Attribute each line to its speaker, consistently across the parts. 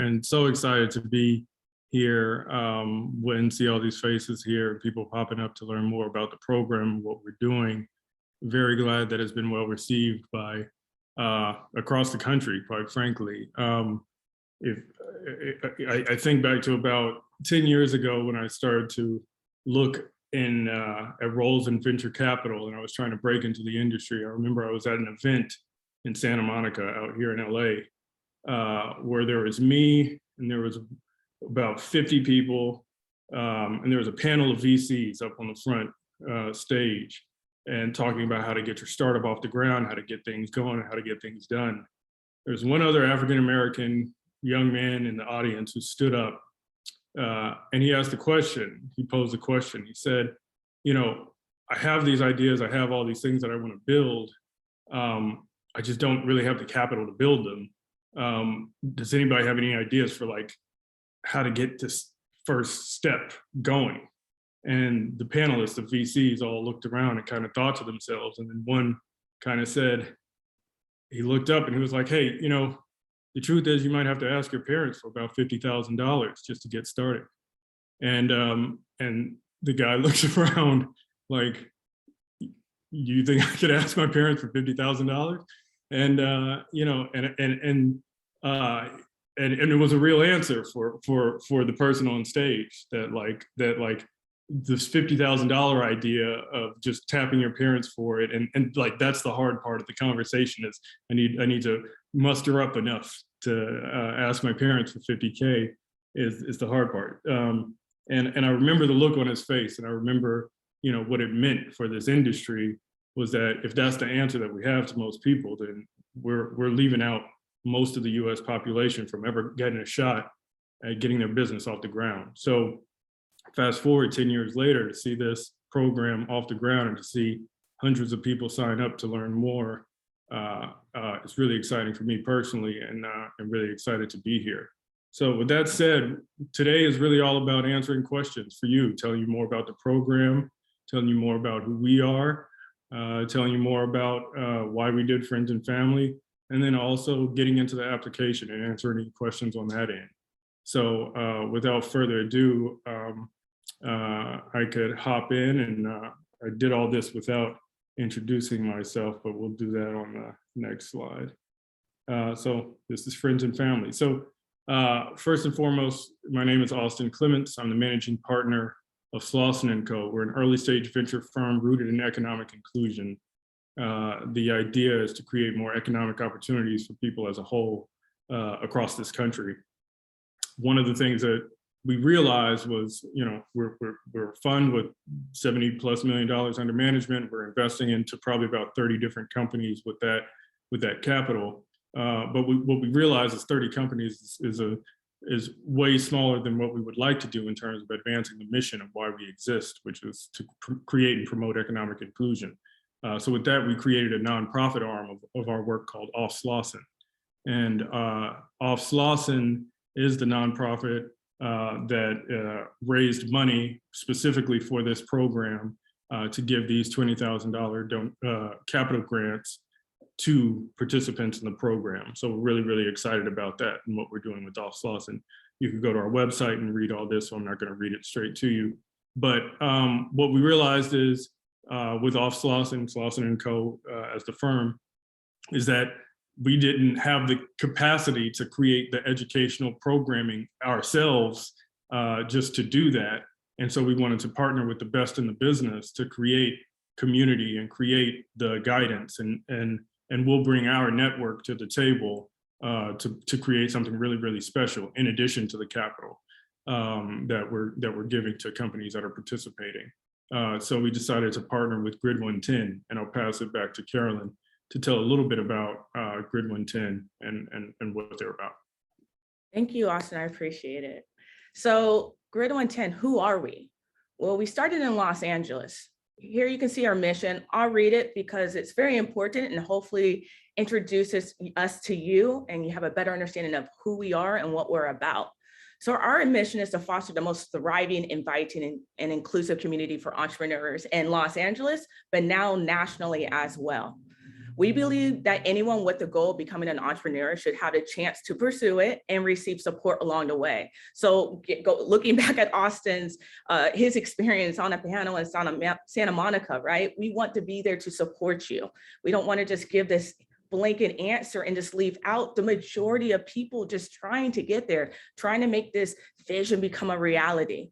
Speaker 1: and so excited to be here and see all these faces here, people popping up to learn more about the program, what we're doing. Very glad that it's been well received by across the country, quite frankly. I think back to about 10 years ago when I started to look at roles in venture capital, and I was trying to break into the industry. I remember I was at an event in Santa Monica out here in LA, where there was me and there was about 50 people, and there was a panel of VCs up on the front stage and talking about how to get your startup off the ground, how to get things going, how to get things done. There's one other African-American young man in the audience who stood up, and he asked a question. He posed a question. He said, you know, I have these ideas, I have all these things that I want to build. I just don't really have the capital to build them. Does anybody have any ideas for like how to get this first step going? And the panelists, the VCs, all looked around and kind of thought to themselves. And then one kind of said, he looked up and he was like, hey, you know, the truth is you might have to ask your parents for about $50,000 just to get started. And the guy looks around like, you think I could ask my parents for $50,000? And you know, and it was a real answer for the person on stage, that this $50,000 idea of just tapping your parents for it, and like that's the hard part of the conversation is I need to muster up enough to ask my parents for 50K is the hard part. And I remember the look on his face, and I remember, you know, what it meant for this industry was that if that's the answer that we have to most people, then we're leaving out most of the US population from ever getting a shot at getting their business off the ground. So fast forward 10 years later to see this program off the ground and to see hundreds of people sign up to learn more, it's really exciting for me personally, and I'm really excited to be here. So with that said, today is really all about answering questions for you, telling you more about the program, telling you more about who we are, telling you more about why we did Friends and Family, and then also getting into the application and answering any questions on that end. So without further ado, I could hop in, and I did all this without introducing myself, but we'll do that on the next slide. So this is Friends and Family. So first and foremost, my name is Austin Clements. I'm the managing partner of Slauson Co. We're an early stage venture firm rooted in economic inclusion. The idea is to create more economic opportunities for people as a whole across this country. One of the things that we realized was, you know, we're a fund with $70+ million under management. We're investing into probably about 30 different companies with that capital. But what we realized is 30 companies is way smaller than what we would like to do in terms of advancing the mission of why we exist, which is to create and promote economic inclusion. So with that, we created a nonprofit arm of our work called Off Slauson. And Off Slauson is the nonprofit that raised money specifically for this program to give these $20,000 capital grants to participants in the program. So we're really, really excited about that and what we're doing with Off Slauson. You can go to our website and read all this, so I'm not going to read it straight to you. But what we realized is with Off Slauson, Slauson & Co. As the firm, is that we didn't have the capacity to create the educational programming ourselves just to do that. And so we wanted to partner with the best in the business to create community and create the guidance, and we'll bring our network to the table to create something really, really special in addition to the capital that we're giving to companies that are participating. So we decided to partner with Grid110, and I'll pass it back to Carolyn to tell a little bit about Grid110 and what they're about.
Speaker 2: Thank you, Austin. I appreciate it. So Grid110, who are we? Well, we started in Los Angeles. Here you can see our mission. I'll read it because it's very important and hopefully introduces us to you and you have a better understanding of who we are and what we're about. So our mission is to foster the most thriving, inviting, and inclusive community for entrepreneurs in Los Angeles, but now nationally as well. We believe that anyone with the goal of becoming an entrepreneur should have a chance to pursue it and receive support along the way. So looking back at Austin's, his experience on a panel in Santa Monica, right? We want to be there to support you. We don't want to just give this blanket answer and just leave out the majority of people just trying to get there, trying to make this vision become a reality.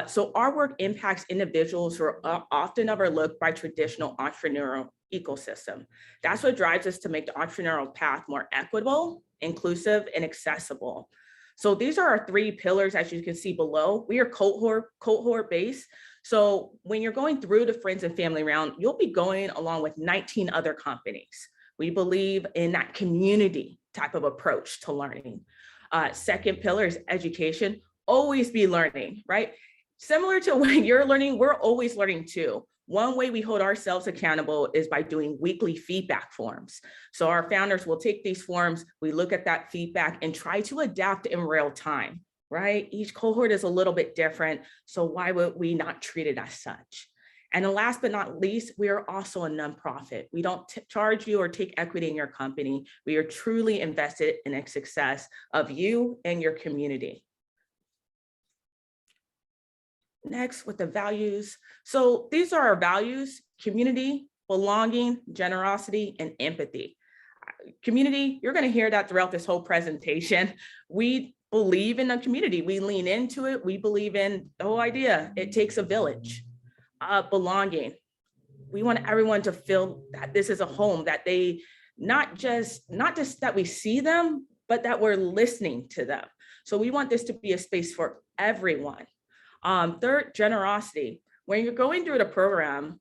Speaker 2: So our work impacts individuals who are often overlooked by traditional entrepreneurial ecosystem. That's what drives us to make the entrepreneurial path more equitable, inclusive, and accessible. So these are our 3 pillars, as you can see below. We are cohort based. So when you're going through the friends and family round, you'll be going along with 19 other companies. We believe in that community type of approach to learning. Second pillar is education. Always be learning, right? Similar to when you're learning, we're always learning too. One way we hold ourselves accountable is by doing weekly feedback forms. So our founders will take these forms, we look at that feedback and try to adapt in real time, right? Each cohort is a little bit different. So why would we not treat it as such? And then last but not least, we are also a nonprofit. We don't charge you or take equity in your company. We are truly invested in the success of you and your community. Next, with the values. So these are our values: community, belonging, generosity, and empathy. Community, you're going to hear that throughout this whole presentation. We believe in the community. We lean into it. We believe in the whole idea. It takes a village. Belonging. We want everyone to feel that this is a home, that they not just that we see them, but that we're listening to them. So we want this to be a space for everyone. Third, generosity. When you're going through the program,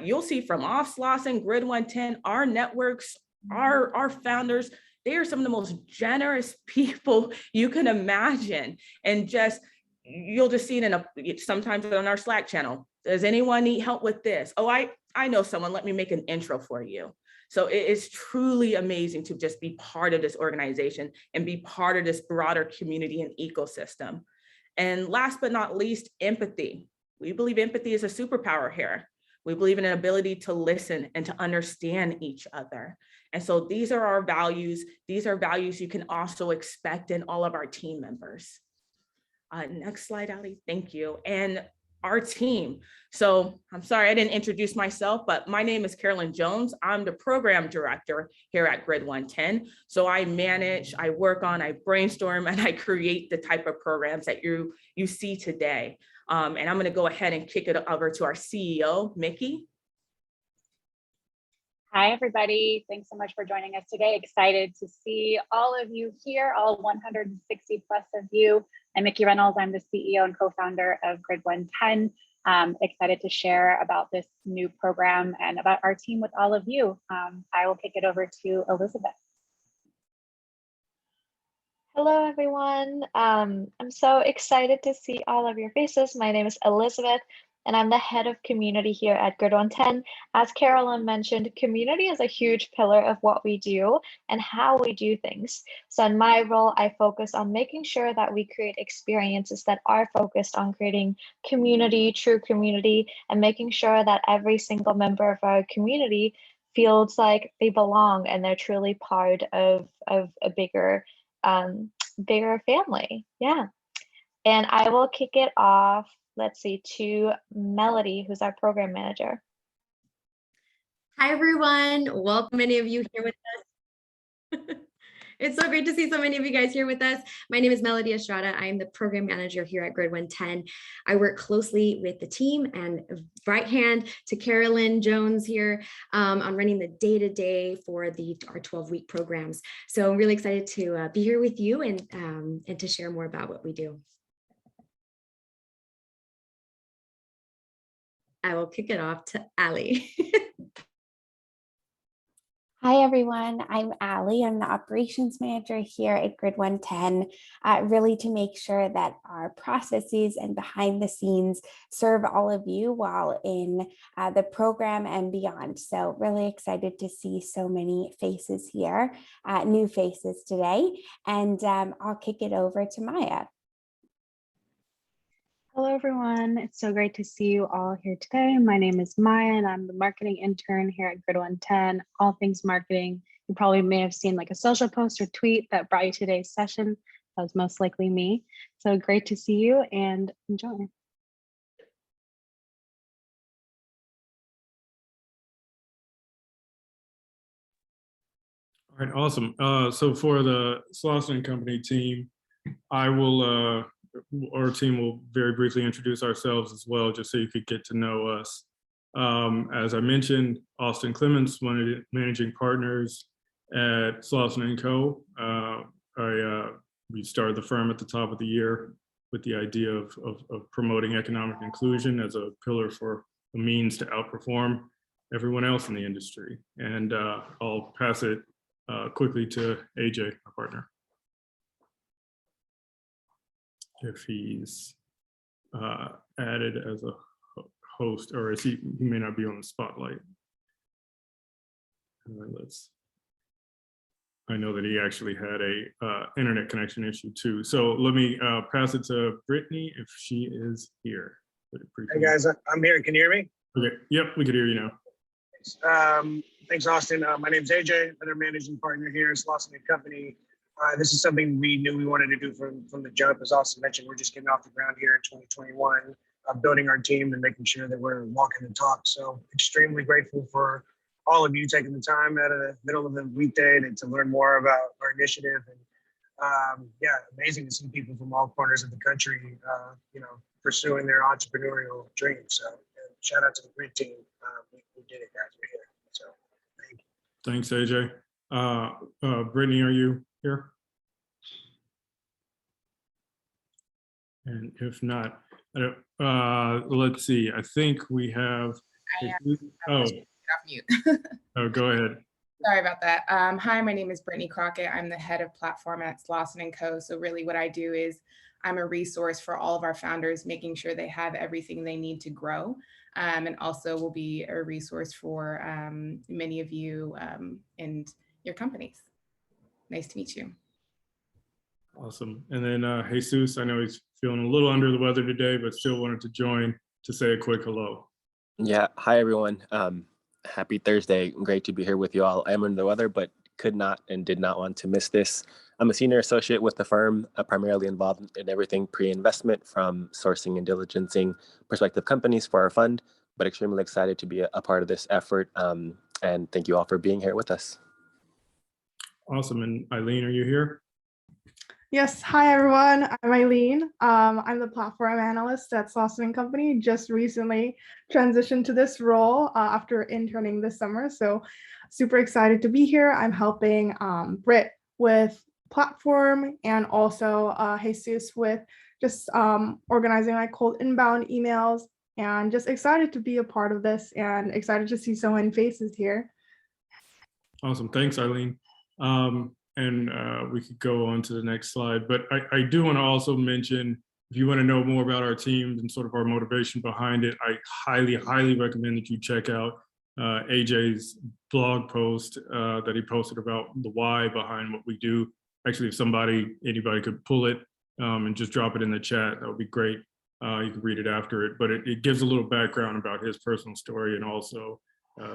Speaker 2: you'll see from Slauson Grid110, our networks, our founders, they are some of the most generous people you can imagine. And you'll just see it sometimes on our Slack channel. Does anyone need help with this? Oh, I know someone, let me make an intro for you. So it is truly amazing to just be part of this organization and be part of this broader community and ecosystem. And last but not least, empathy. We believe empathy is a superpower here. We believe in an ability to listen and to understand each other. And so these are our values. These are values you can also expect in all of our team members. Next slide, Ali. Thank you. And our team. So I'm sorry, I didn't introduce myself, but my name is Carolyn Jones. I'm the program director here at Grid110. So I manage, I work on, I brainstorm, and I create the type of programs that you see today. And I'm going to go ahead and kick it over to our CEO, Mickey.
Speaker 3: Hi, everybody. Thanks so much for joining us today. Excited to see all of you here, all 160 plus of you. I'm Mickey Reynolds. I'm the CEO and co-founder of Grid110. Excited to share about this new program and about our team with all of you. I will kick it over to Elizabeth.
Speaker 4: Hello, everyone. I'm so excited to see all of your faces. My name is Elizabeth, and I'm the head of community here at Grid110. As Carolyn mentioned, community is a huge pillar of what we do and how we do things. So in my role, I focus on making sure that we create experiences that are focused on creating community, true community, and making sure that every single member of our community feels like they belong and they're truly part of a bigger family. Yeah. And I will kick it off, let's see, to Melody, who's our program manager.
Speaker 5: Hi, everyone. Welcome, many of you here with us. It's so great to see so many of you guys here with us. My name is Melody Estrada. I am the program manager here at Grid110. I work closely with the team and right hand to Carolyn Jones here on running the day-to-day for our 12-week programs. So I'm really excited to be here with you and to share more about what we do. I will kick it off to Ali.
Speaker 6: Hi, everyone. I'm Ali. I'm the operations manager here at Grid110, really to make sure that our processes and behind the scenes serve all of you while in the program and beyond. So really excited to see so many faces here, new faces today. And I'll kick it over to Maya.
Speaker 4: Hello,
Speaker 7: Hello, everyone. It's so great to see you all here today. My name is Maya, and I'm the marketing intern here at Grid110, all things marketing. You probably may have seen like a social post or tweet that brought you today's session. That was most likely me. So great to see you and enjoy.
Speaker 1: All right, awesome. So for the Slauson Company team, our team will very briefly introduce ourselves as well, just so you could get to know us. As I mentioned, Austin Clements, one of the managing partners at Slauson & Co. We started the firm at the top of the year with the idea of promoting economic inclusion as a pillar for a means to outperform everyone else in the industry. And I'll pass it quickly to AJ, our partner, if he's added as a host, or is he may not be on the spotlight. I know that he actually had a internet connection issue too. So let me pass it to Brittany if she is here.
Speaker 8: Hey guys, I'm here. Can you hear me?
Speaker 1: Okay, yep, we can hear you now.
Speaker 8: Thanks, Austin. My name's AJ, another managing partner here at Slauson & Company. This is something we knew we wanted to do from the jump. As Austin mentioned, we're just getting off the ground here in 2021, building our team and making sure that we're walking the talk. So extremely grateful for all of you taking the time out of the middle of the weekday to learn more about our initiative. And yeah, amazing to see people from all corners of the country, pursuing their entrepreneurial dreams. So shout out to the Grid team. We did it, guys. We're here. So thank you.
Speaker 1: Thanks, AJ. Brittany, are you here? And if not, let's see. I think we have. Oh, go ahead.
Speaker 9: Sorry about that. Hi, my name is Brittany Crockett. I'm the head of platform at Slauson & Co. So really what I do is I'm a resource for all of our founders, making sure they have everything they need to grow. And also will be a resource for many of you and your companies. Nice to meet you.
Speaker 1: Awesome. And then Jesus, I know he's feeling a little under the weather today, but still wanted to join to say a quick hello.
Speaker 10: Yeah. Hi, everyone. Happy Thursday. Great to be here with you all. I am under the weather, but could not and did not want to miss this. I'm a senior associate with the firm, primarily involved in everything pre-investment, from sourcing and diligencing prospective companies for our fund, but extremely excited to be a part of this effort. And thank you all for being here with us.
Speaker 1: Awesome. And Eileen, are you here?
Speaker 11: Yes. Hi, everyone. I'm Eileen. I'm the platform analyst at Slauson & Company. Just recently transitioned to this role after interning this summer. So super excited to be here. I'm helping Britt with platform and also Jesus with just organizing like cold inbound emails, and just excited to be a part of this and excited to see so many faces here.
Speaker 1: Awesome. Thanks, Eileen. And we could go on to the next slide, but I do want to also mention, if you want to know more about our team and sort of our motivation behind it, I highly, highly recommend that you check out AJ's blog post that he posted about the why behind what we do. Actually, if anybody could pull it and just drop it in the chat, that would be great. You can read it after it, but it gives a little background about his personal story and also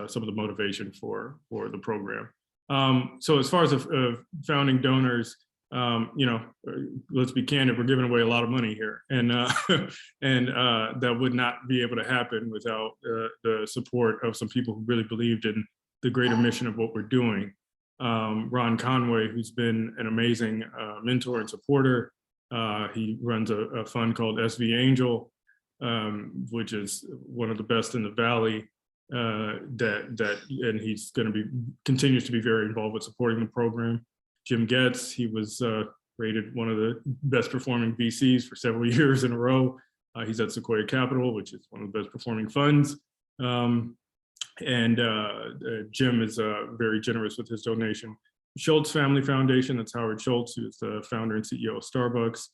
Speaker 1: some of the motivation for the program. So as far as founding donors, let's be candid, we're giving away a lot of money here, and that would not be able to happen without the support of some people who really believed in the greater mission of what we're doing. Ron Conway, who's been an amazing mentor and supporter, he runs a fund called SV Angel, which is one of the best in the Valley. And he's going to continues to be very involved with supporting the program. Jim Getz, he was rated one of the best performing VCs for several years in a row. He's at Sequoia Capital, which is one of the best performing funds. And Jim is very generous with his donation. Schultz Family Foundation, that's Howard Schultz, who's the founder and CEO of Starbucks,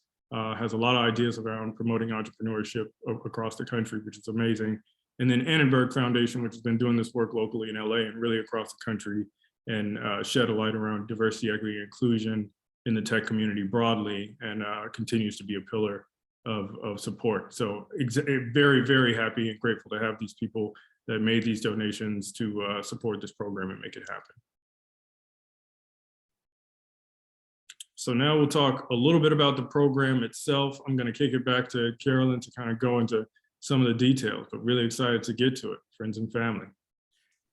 Speaker 1: has a lot of ideas around promoting entrepreneurship across the country, which is amazing. And then Annenberg Foundation, which has been doing this work locally in LA and really across the country, and shed a light around diversity, equity, and inclusion in the tech community broadly, and continues to be a pillar of support. So very, very happy and grateful to have these people that made these donations to support this program and make it happen. So now we'll talk a little bit about the program itself. I'm going to kick it back to Carolyn to kind of go into some of the details, but really excited to get to it, friends and family.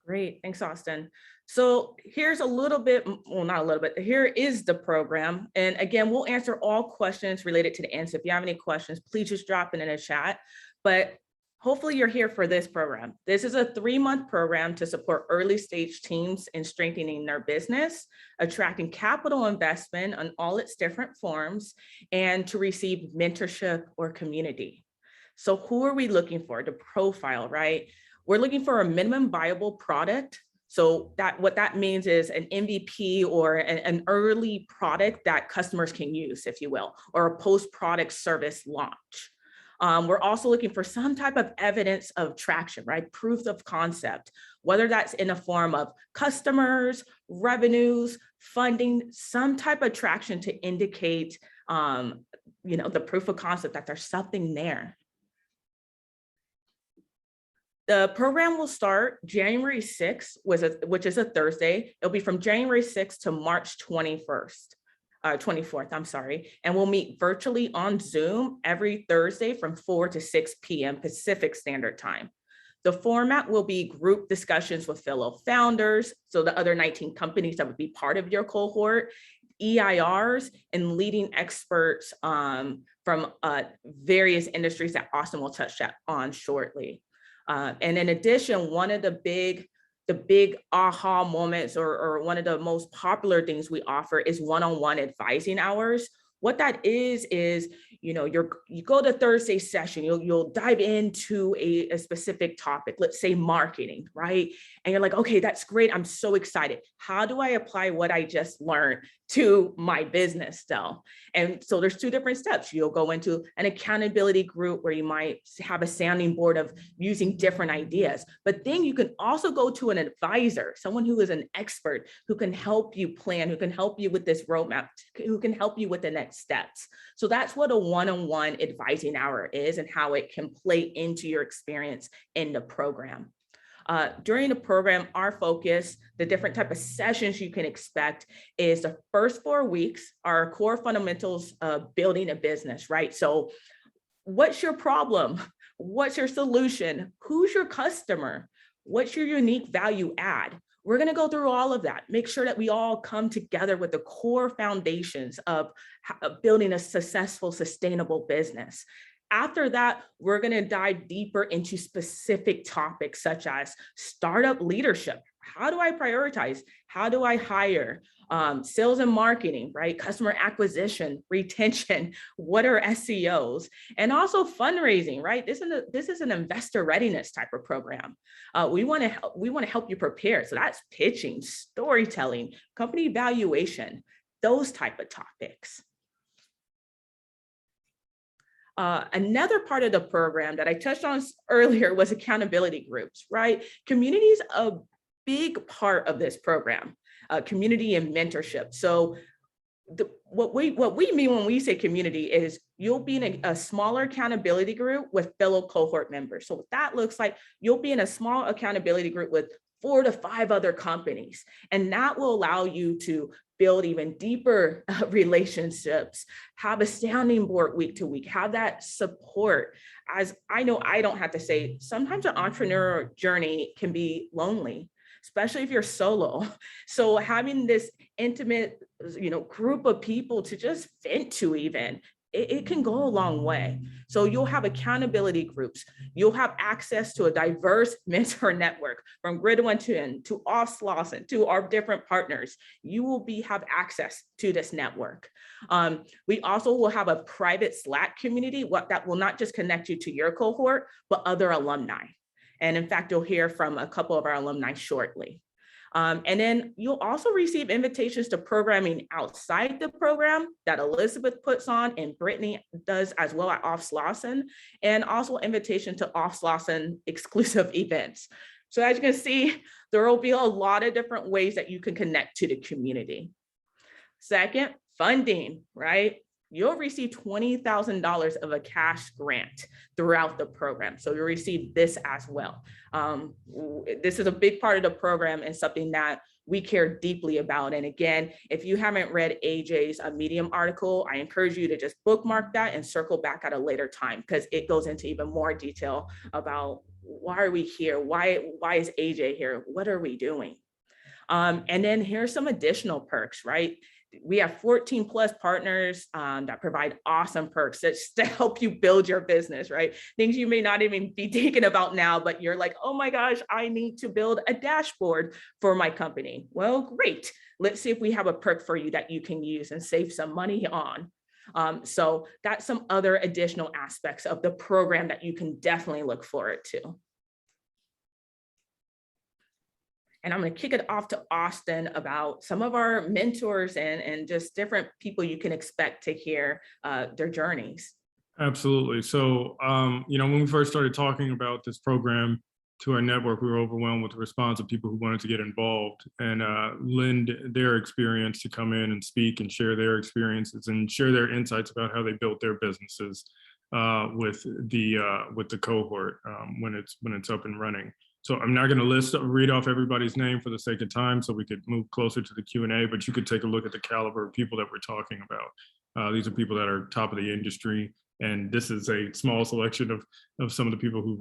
Speaker 2: Great, thanks, Austin. So here's a little bit, well, not a little bit, here is the program. And again, we'll answer all questions related to the end. So if you have any questions, please just drop it in the chat. But hopefully you're here for this program. This is a 3-month program to support early stage teams in strengthening their business, attracting capital investment on all its different forms, and to receive mentorship or community. So who are we looking for? The profile, right? We're looking for a minimum viable product. So what that means is an MVP or an early product that customers can use, if you will, or a post-product service launch. We're also looking for some type of evidence of traction, right? Proof of concept, whether that's in the form of customers, revenues, funding, some type of traction to indicate, the proof of concept that there's something there. The program will start January 6th, which is a Thursday. It'll be from January 6th to March 24th, I'm sorry. And we'll meet virtually on Zoom every Thursday from 4 to 6 p.m. Pacific Standard Time. The format will be group discussions with fellow founders, so the other 19 companies that would be part of your cohort, EIRs, and leading experts from various industries that Austin will touch on shortly. And in addition, one of the big aha moments or one of the most popular things we offer is one-on-one advising hours. What that is you go to Thursday session, you'll dive into a specific topic, let's say marketing, right? And you're like, okay, that's great. I'm so excited. How do I apply what I just learned to my business though? And so there's 2 different steps. You'll go into an accountability group where you might have a sounding board of using different ideas, but then you can also go to an advisor, someone who is an expert, who can help you plan, who can help you with this roadmap, who can help you with the next steps. So that's what a one-on-one advising hour is and how it can play into your experience in the program. During the program, our focus, the different type of sessions you can expect is the first 4 weeks are core fundamentals of building a business, right? So what's your problem? What's your solution? Who's your customer? What's your unique value add? We're going to go through all of that, make sure that we all come together with the core foundations of building a successful, sustainable business. After that, we're going to dive deeper into specific topics such as startup leadership. How do I prioritize? How do I hire? Sales and marketing, right? Customer acquisition, retention, what are SEOs? And also fundraising, right? This is an investor readiness type of program. We want to help you prepare. So that's pitching, storytelling, company valuation, those type of topics. Another part of the program that I touched on earlier was accountability groups, right? Community is a big part of this program, community and mentorship. So what we mean when we say community is you'll be in a smaller accountability group with fellow cohort members. So what that looks like, you'll be in a small accountability group with 4 to 5 other companies. And that will allow you to build even deeper relationships, have a sounding board week to week, have that support. As I know, I don't have to say, sometimes an entrepreneurial journey can be lonely, especially if you're solo. So having this intimate, group of people to just vent to even, it can go a long way. So you'll have accountability groups. You'll have access to a diverse mentor network from Grid110 to Slauson to our different partners. You will have access to this network. We also will have a private Slack community that will not just connect you to your cohort, but other alumni. And in fact, you'll hear from a couple of our alumni shortly. And then you'll also receive invitations to programming outside the program that Elizabeth puts on and Brittany does as well at Slauson, and also invitation to Slauson exclusive events. So as you can see, there will be a lot of different ways that you can connect to the community. Second, funding, right? you'll receive $20,000 of a cash grant throughout the program. So you'll receive this as well. This is a big part of the program and something that we care deeply about. And again, if you haven't read AJ's Medium article, I encourage you to just bookmark that and circle back at a later time, because it goes into even more detail about why are we here? Why is AJ here? What are we doing? And then here's some additional perks, right? We have 14 plus partners that provide awesome perks to help you build your business, right? Things you may not even be thinking about now, but you're like, oh my gosh, I need to build a dashboard for my company. Well, great. Let's see if we have a perk for you that you can use and save some money on. So that's some other additional aspects of the program that you can definitely look forward to. And I'm going to kick it off to Austin about some of our mentors and just different people you can expect to hear their journeys.
Speaker 1: Absolutely. So, when we first started talking about this program to our network, we were overwhelmed with the response of people who wanted to get involved and lend their experience to come in and speak and share their experiences and share their insights about how they built their businesses with the cohort when it's up and running. So I'm not going to read off everybody's name for the sake of time, so we could move closer to the Q&A, but you could take a look at the caliber of people that we're talking about. These are people that are top of the industry, and this is a small selection of some of the people who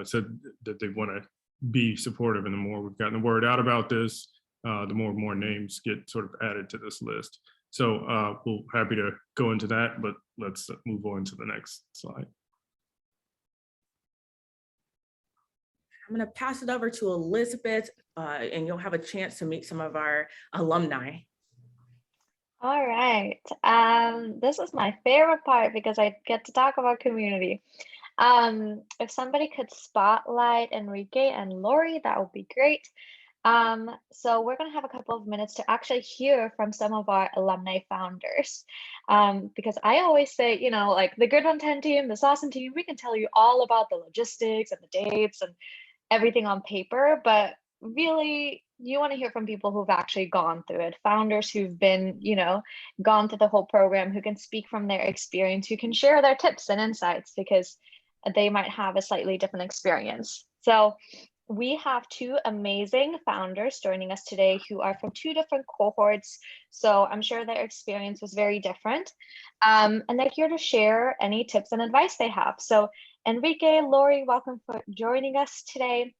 Speaker 1: said that they want to be supportive. And the more we've gotten the word out about this, the more and more names get sort of added to this list. So we're happy to go into that, but let's move on to the next slide.
Speaker 2: I'm going to pass it over to Elizabeth, and you'll have a chance to meet some of our alumni.
Speaker 4: All right. This is my favorite part because I get to talk about community. If somebody could spotlight Enrique and Lori, that would be great. So we're going to have a couple of minutes to actually hear from some of our alumni founders. Because I always say, like the Grid110 team, the Slauson team, we can tell you all about the logistics and the dates and everything on paper, but really you want to hear from people who've actually gone through it, founders who've been, gone through the whole program, who can speak from their experience, who can share their tips and insights because they might have a slightly different experience. So we have two amazing founders joining us today who are from two different cohorts. So I'm sure their experience was very different. And they're here to share any tips and advice they have. So Enrique, Lori, welcome for joining us today.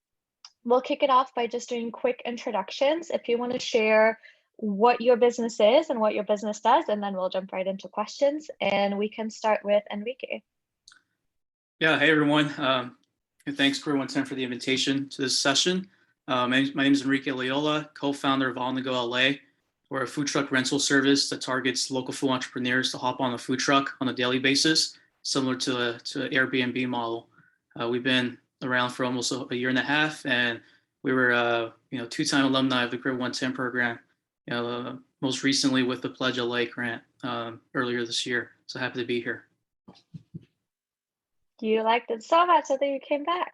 Speaker 4: We'll kick it off by just doing quick introductions. If you want to share what your business is and what your business does, and then we'll jump right into questions. And we can start with Enrique.
Speaker 12: Yeah, hey everyone. And thanks Grid110 for the invitation to this session. My name is Enrique Loyola, co-founder of On The Go LA. We're a food truck rental service that targets local food entrepreneurs to hop on a food truck on a daily basis, similar to an Airbnb model. We've been around for almost a year and a half, and we were two-time alumni of the Grid110 program. Most recently with the Pledge LA grant earlier this year. So happy to be here.
Speaker 4: You liked it so much that you came back.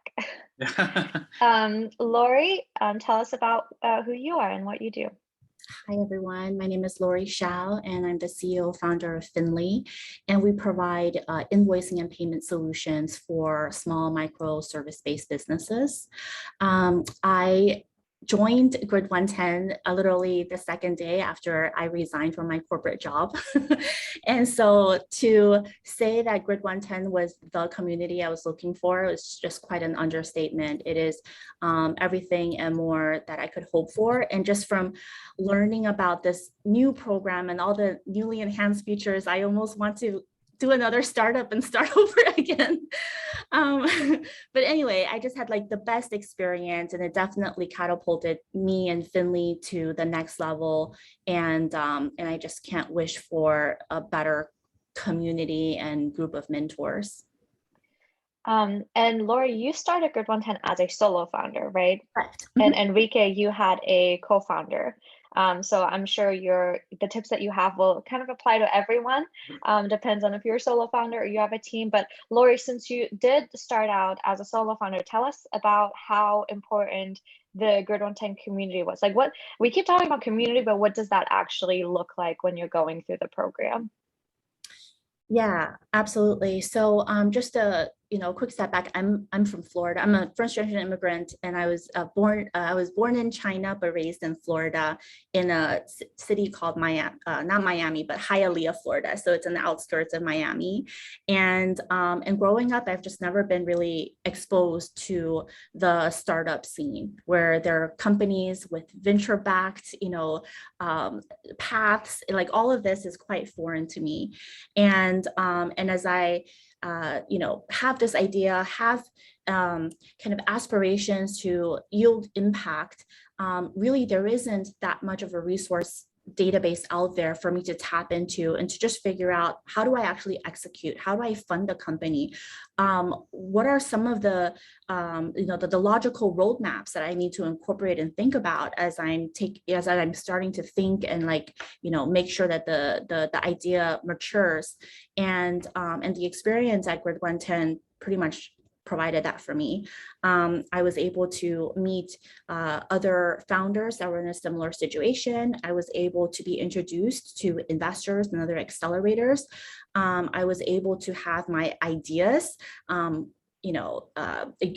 Speaker 4: Lori, tell us about who you are and what you do.
Speaker 13: Hi, everyone. My name is Lori Shao, and I'm the CEO founder of Finley. And we provide invoicing and payment solutions for small micro service-based businesses. I joined Grid110 literally the second day after I resigned from my corporate job. And so to say that Grid110 was the community I was looking for is just quite an understatement. It is everything and more that I could hope for. And just from learning about this new program and all the newly enhanced features, I almost want to do another startup and start over again. But anyway, I just had like the best experience, and it definitely catapulted me and Finley to the next level. And I just can't wish for a better community and group of mentors.
Speaker 4: And Lori, you started Grid110 as a solo founder, right?
Speaker 13: Correct.
Speaker 4: And Enrique, you had a co-founder. So I'm sure the tips that you have will kind of apply to everyone. Depends on if you're a solo founder or you have a team. But Lori, since you did start out as a solo founder, tell us about how important the Grid110 community was. Like, what we keep talking about community, but what does that actually look like when you're going through the program?
Speaker 13: Yeah, absolutely. So just a quick step back. I'm from Florida. I'm a first generation immigrant, and I was born in China but raised in Florida in a city called Miami, not Miami, but Hialeah, Florida. So it's in the outskirts of Miami. And growing up, I've just never been really exposed to the startup scene where there are companies with venture backed, paths. Like all of this is quite foreign to me. And as I have this idea, have kind of aspirations to yield impact, really there isn't that much of a resource database out there for me to tap into and to just figure out, how do I actually execute? How do I fund a company? What are some of the logical roadmaps that I need to incorporate and think about as I'm starting to think and make sure that the idea matures, and the experience at Grid110 pretty much provided that for me. I was able to meet other founders that were in a similar situation. I was able to be introduced to investors and other accelerators. I was able to have my ideas,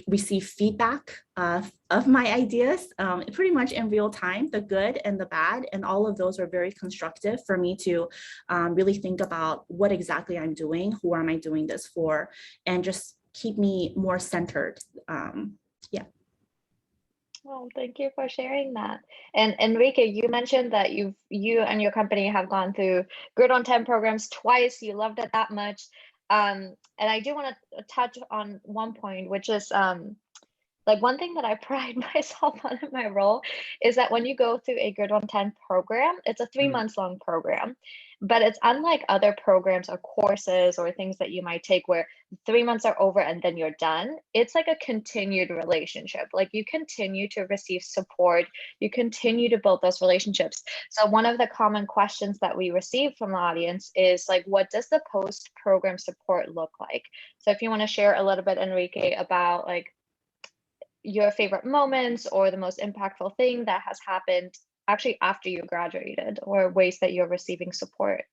Speaker 13: receive feedback of my ideas pretty much in real time, the good and the bad. And all of those are very constructive for me to really think about what exactly I'm doing, who am I doing this for, and just keep me more centered.
Speaker 4: Well, thank you for sharing that. And Enrique, you mentioned that you and your company have gone through Grid110 programs twice. You loved it that much. And I do want to touch on one point, which is like one thing that I pride myself on in my role is that when you go through a Grid110 program, it's a 3 months long program, but it's unlike other programs or courses or things that you might take where 3 months are over and then you're done. It's like a continued relationship. Like you continue to receive support, you continue to build those relationships. So one of the common questions that we receive from the audience is like, what does the post-program support look like? So if you want to share a little bit, Enrique, about like your favorite moments or the most impactful thing that has happened actually after you graduated, or ways that you're receiving support.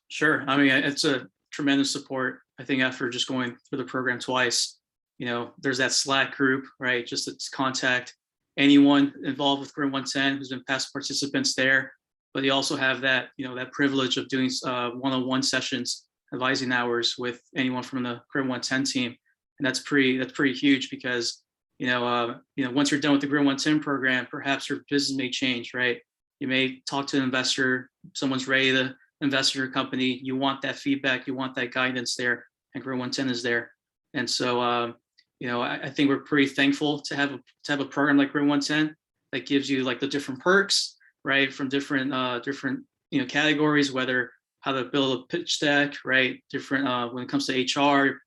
Speaker 12: Sure. I mean, it's a tremendous support. I think after just going through the program twice, there's that Slack group, right? Just to contact anyone involved with Grid110 who's been past participants there. But you also have that, that privilege of doing one-on-one sessions, advising hours with anyone from the Grid110 team. And that's pretty huge because once you're done with the Grid110 program, perhaps your business may change, right? You may talk to an investor, someone's ready to invest in your company. You want that feedback, you want that guidance there, and Grid110 is there. And so, I think we're pretty thankful to have a program like Grid110 that gives you like the different perks, right, from different categories, whether how to build a pitch deck, right, different when it comes to HR,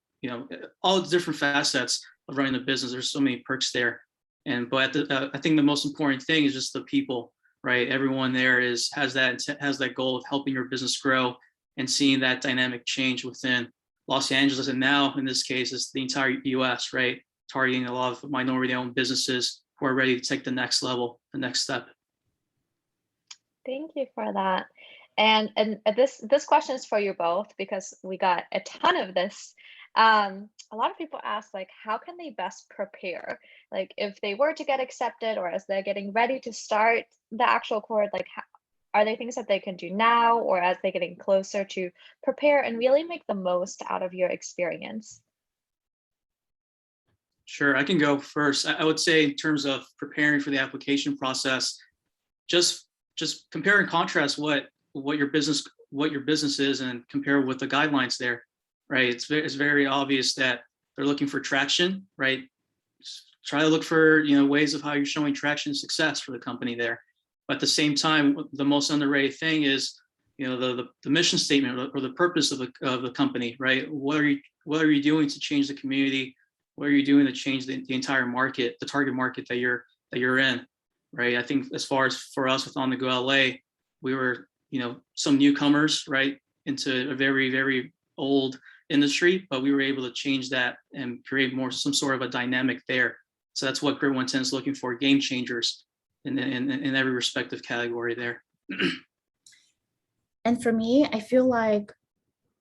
Speaker 12: all the different facets of running the business. There's so many perks there, but I think the most important thing is just the people, right? Everyone there has that goal of helping your business grow and seeing that dynamic change within Los Angeles, and now in this case, it's the entire U.S., right? Targeting a lot of minority-owned businesses who are ready to take the next level, the next step.
Speaker 4: Thank you for that. And this question is for you both because we got a ton of this. A lot of people ask, like, how can they best prepare? Like, if they were to get accepted or as they're getting ready to start the actual course, like, are there things that they can do now or as they're getting closer to prepare and really make the most out of your experience?
Speaker 12: Sure, I can go first. I would say in terms of preparing for the application process, just compare and contrast what your business is and compare with the guidelines there. Right, it's very obvious that they're looking for traction, right? Try to look for ways of how you're showing traction and success for the company there. But at the same time, the most underrated thing is the mission statement or the purpose of the company, right? What are you doing to change the community? What are you doing to change the entire market, the target market that you're in, right? I think as far as for us with On the Go LA, we were some newcomers, right, into a very, very old industry, but we were able to change that and create some sort of a dynamic there. So that's what Grid110 is looking for, game changers in every respective category there.
Speaker 13: And for me, I feel like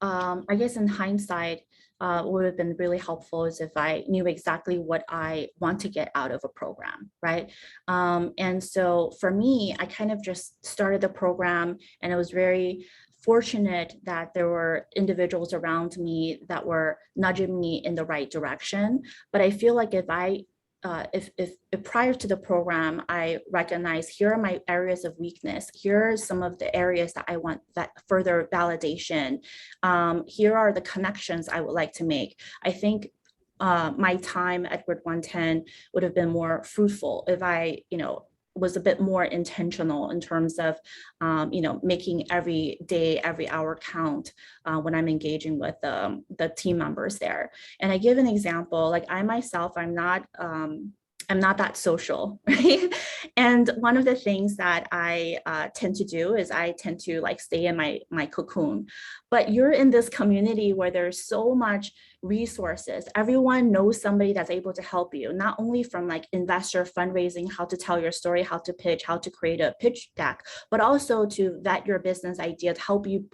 Speaker 13: I guess in hindsight, would have been really helpful is if I knew exactly what I want to get out of a program, right? And so for me, I kind of just started the program, and it was very fortunate that there were individuals around me that were nudging me in the right direction. But I feel like if prior to the program, I recognize here are my areas of weakness, here are some of the areas that I want that further validation, here are the connections I would like to make, I think my time at Grid110 would have been more fruitful if I, was a bit more intentional in terms of, making every day, every hour count when I'm engaging with the team members there. And I give an example, like I myself, I'm not that social, right? And one of the things that I tend to do is I tend to like stay in my cocoon. But you're in this community where there's so much resources. Everyone knows somebody that's able to help you, not only from like investor fundraising, how to tell your story, how to pitch, how to create a pitch deck, but also to vet your business idea, to help you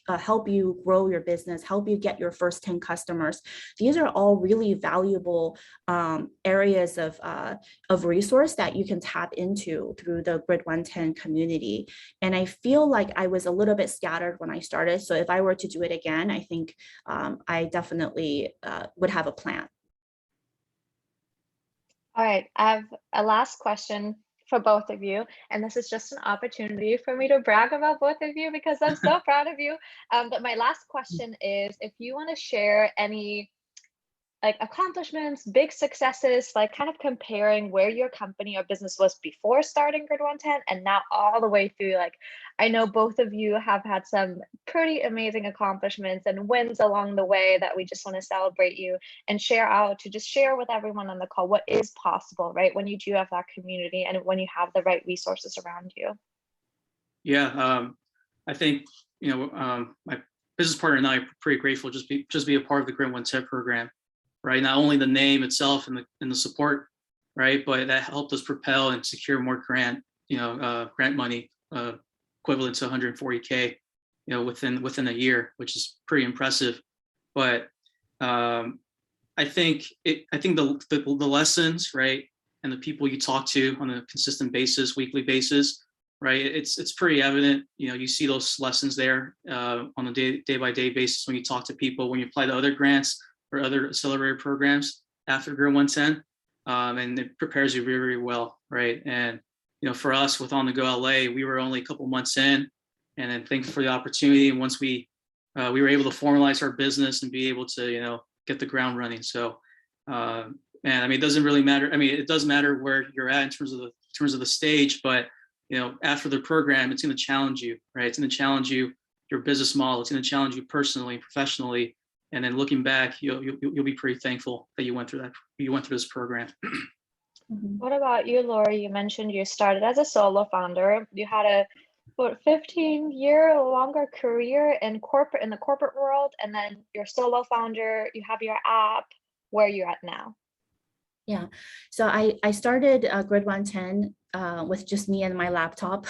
Speaker 13: help you grow your business, help you get your first 10 customers. These are all really valuable areas of resource that you can tap into through the Grid110 community. And I feel like I was a little bit scattered when I started. So if I were to do it again, I think I definitely would have a plan.
Speaker 4: All right, I have a last question for both of you, and this is just an opportunity for me to brag about both of you because I'm so proud of you. But my last question is, if you want to share any like accomplishments, big successes, like kind of comparing where your company or business was before starting Grid110 and now all the way through, like I know both of you have had some pretty amazing accomplishments and wins along the way that we just want to celebrate you and share with everyone on the call what is possible, right? When you do have that community and when you have the right resources around you.
Speaker 12: Yeah, I think, my business partner and I are pretty grateful just be a part of the Grid110 program. Right, not only the name itself and the support, right, but that helped us propel and secure more grant money equivalent to 140K, within a year, which is pretty impressive. But I think the lessons, right, and the people you talk to on a consistent basis, weekly basis, right, it's pretty evident. You see those lessons there on a day by day basis when you talk to people, when you apply to other grants or other accelerator programs after Grid110, and it prepares you very, very well, right? And for us with On the Go LA, we were only a couple months in, and then thankful for the opportunity. And once we were able to formalize our business and be able to get the ground running. So, man, I mean, it doesn't really matter. I mean, it does matter where you're at in terms of the stage, but after the program, it's going to challenge you, right? It's going to challenge you, your business model. It's going to challenge you personally, professionally. And then looking back, you'll be pretty thankful that you went through this program.
Speaker 4: What about you, Lori? You mentioned you started as a solo founder. You had a 15-year longer career in the corporate world, and then you're solo founder. You have your app. Where are you at now?
Speaker 13: Yeah, so I started Grid110 with just me and my laptop,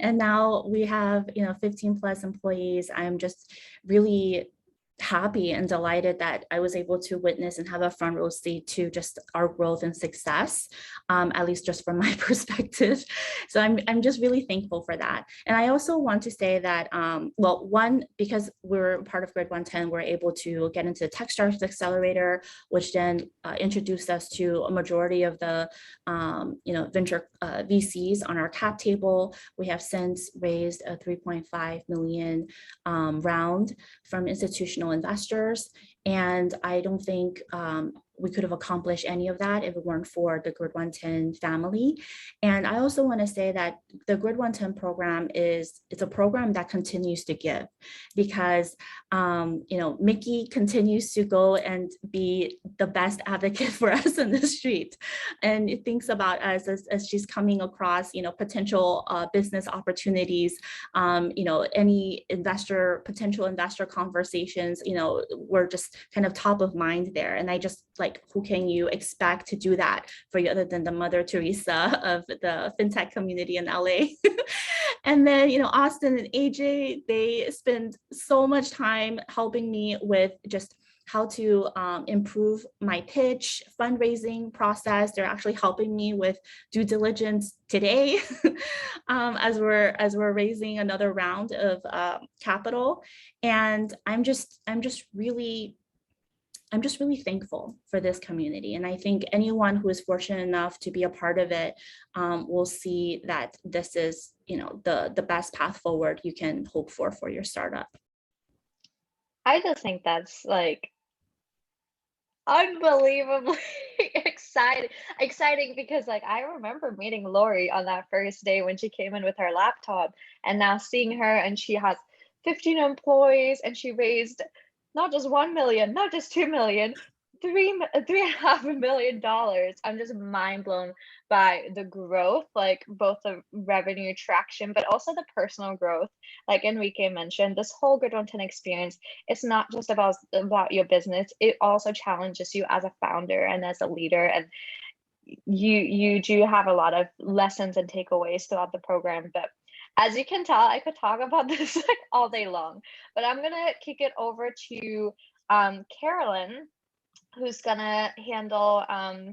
Speaker 13: and now we have 15 plus employees. I'm just really happy and delighted that I was able to witness and have a front row seat to just our growth and success, at least just from my perspective. So I'm just really thankful for that. And I also want to say that, well, one, because we're part of Grid110, we're able to get into the Techstars Accelerator, which then introduced us to a majority of the venture VCs on our cap table. We have since raised a 3.5 million round from institutional investors. And I don't think we could have accomplished any of that if it weren't for the Grid110 family. And I also want to say that the Grid110 program it's a program that continues to give, because Mickey continues to go and be the best advocate for us in the street, and it thinks about us as she's coming across potential business opportunities, any potential investor conversations, we're just kind of top of mind there. And I just like, who can you expect to do that for you other than the Mother Teresa of the fintech community in LA? And then, Austin and AJ, they spend so much time helping me with just how to improve my pitch, fundraising process. They're actually helping me with due diligence today as we're raising another round of capital. And I'm just really thankful for this community. And I think anyone who is fortunate enough to be a part of it will see that this is, the best path forward you can hope for your startup.
Speaker 4: I just think that's like unbelievably exciting because like I remember meeting Lori on that first day when she came in with her laptop, and now seeing her and she has 15 employees and she raised not just 1 million, not just 2 million, $3.5 million. I'm just mind blown by the growth, like both the revenue traction, but also the personal growth. Like Enrique mentioned, this whole Grid110 experience, it's not just about your business. It also challenges you as a founder and as a leader. And you do have a lot of lessons and takeaways throughout the program. But as you can tell, I could talk about this like all day long, but I'm gonna kick it over to Carolyn, who's gonna handle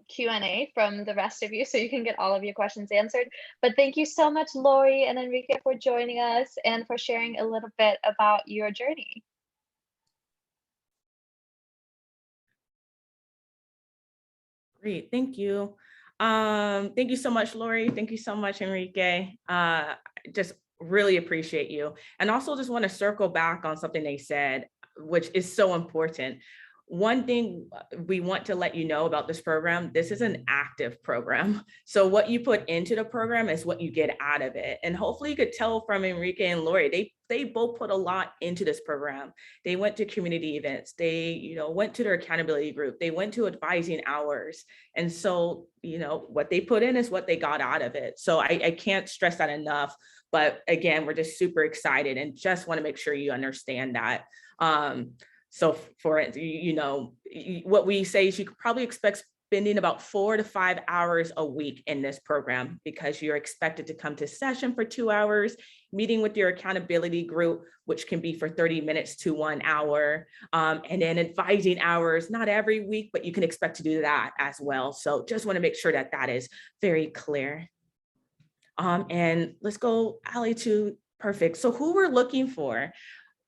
Speaker 4: Q&A from the rest of you so you can get all of your questions answered. But thank you so much, Lori and Enrique, for joining us and for sharing a little bit about your journey.
Speaker 2: Great, thank you. Thank you so much, Lori. Thank you so much, Enrique. Just really appreciate you. And also just want to circle back on something they said, which is so important. One thing we want to let you know about this program, this is an active program. So what you put into the program is what you get out of it. And hopefully you could tell from Enrique and Lori, they both put a lot into this program. They went to community events. They, went to their accountability group. They went to advising hours. And so, what they put in is what they got out of it. So I can't stress that enough. But again, we're just super excited and just want to make sure you understand that. So for it, what we say is you could probably expect spending about 4 to 5 hours a week in this program, because you're expected to come to session for 2 hours, meeting with your accountability group, which can be for 30 minutes to 1 hour, and then advising hours, not every week, but you can expect to do that as well. So just want to make sure that that is very clear. And let's go, Ali, to perfect. So who we're looking for.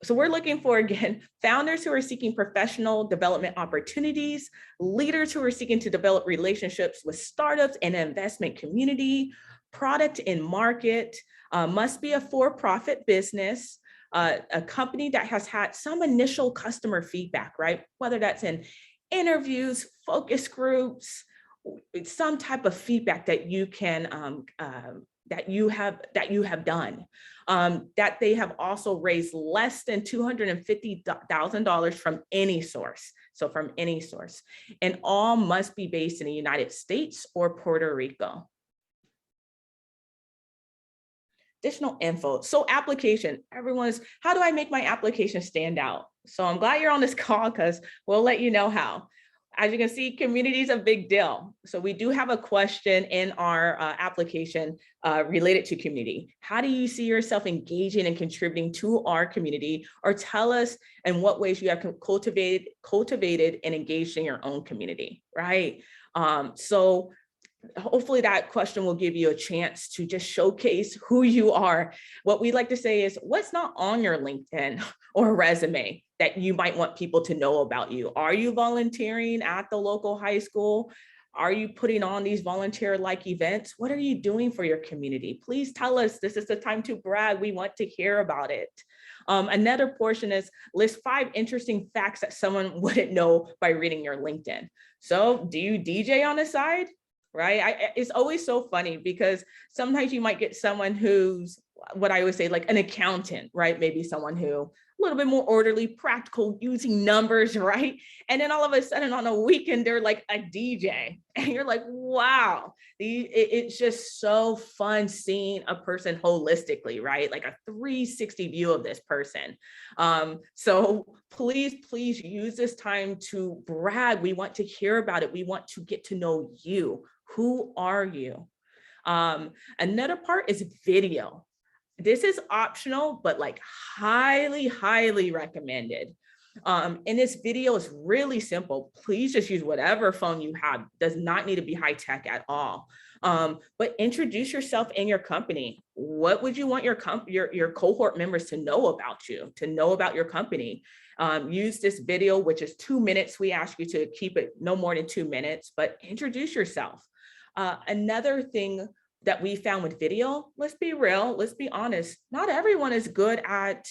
Speaker 2: So we're looking for, again, founders who are seeking professional development opportunities, leaders who are seeking to develop relationships with startups and investment community, product and market, must be a for-profit business, a company that has had some initial customer feedback, right? Whether that's in interviews, focus groups, some type of feedback that you can that you have done, that they have also raised less than $250,000 from any source. So from any source, and all must be based in the United States or Puerto Rico. Additional info. So application, everyone's, how do I make my application stand out? So I'm glad you're on this call because we'll let you know how. As you can see, community is a big deal. So we do have a question in our application related to community. How do you see yourself engaging and contributing to our community? Or tell us in what ways you have cultivated and engaged in your own community, right? So hopefully that question will give you a chance to just showcase who you are. What we like to say is, what's not on your LinkedIn or resume that you might want people to know about you? Are you volunteering at the local high school? Are you putting on these volunteer-like events? What are you doing for your community? Please tell us. This is the time to brag. We want to hear about it. Another portion is list 5 interesting facts that someone wouldn't know by reading your LinkedIn. So do you DJ on the side? Right? It's always so funny because sometimes you might get someone who's what I always say, like an accountant, right? Maybe someone who a little bit more orderly, practical, using numbers, right? And then all of a sudden on a weekend, they're like a DJ. And you're like, wow, it's just so fun seeing a person holistically, right? Like a 360 view of this person. So please use this time to brag. We want to hear about it. We want to get to know you. Who are you? Another part is video. This is optional, but like highly recommended. And this video is really simple. Please just use whatever phone you have. Does not need to be high tech at all. But introduce yourself and your company. What would you want your cohort members to know about you, to know about your company? Use this video, which is 2 minutes. We ask you to keep it no more than 2 minutes, but introduce yourself. Another thing that we found with video, let's be real, let's be honest, not everyone is good at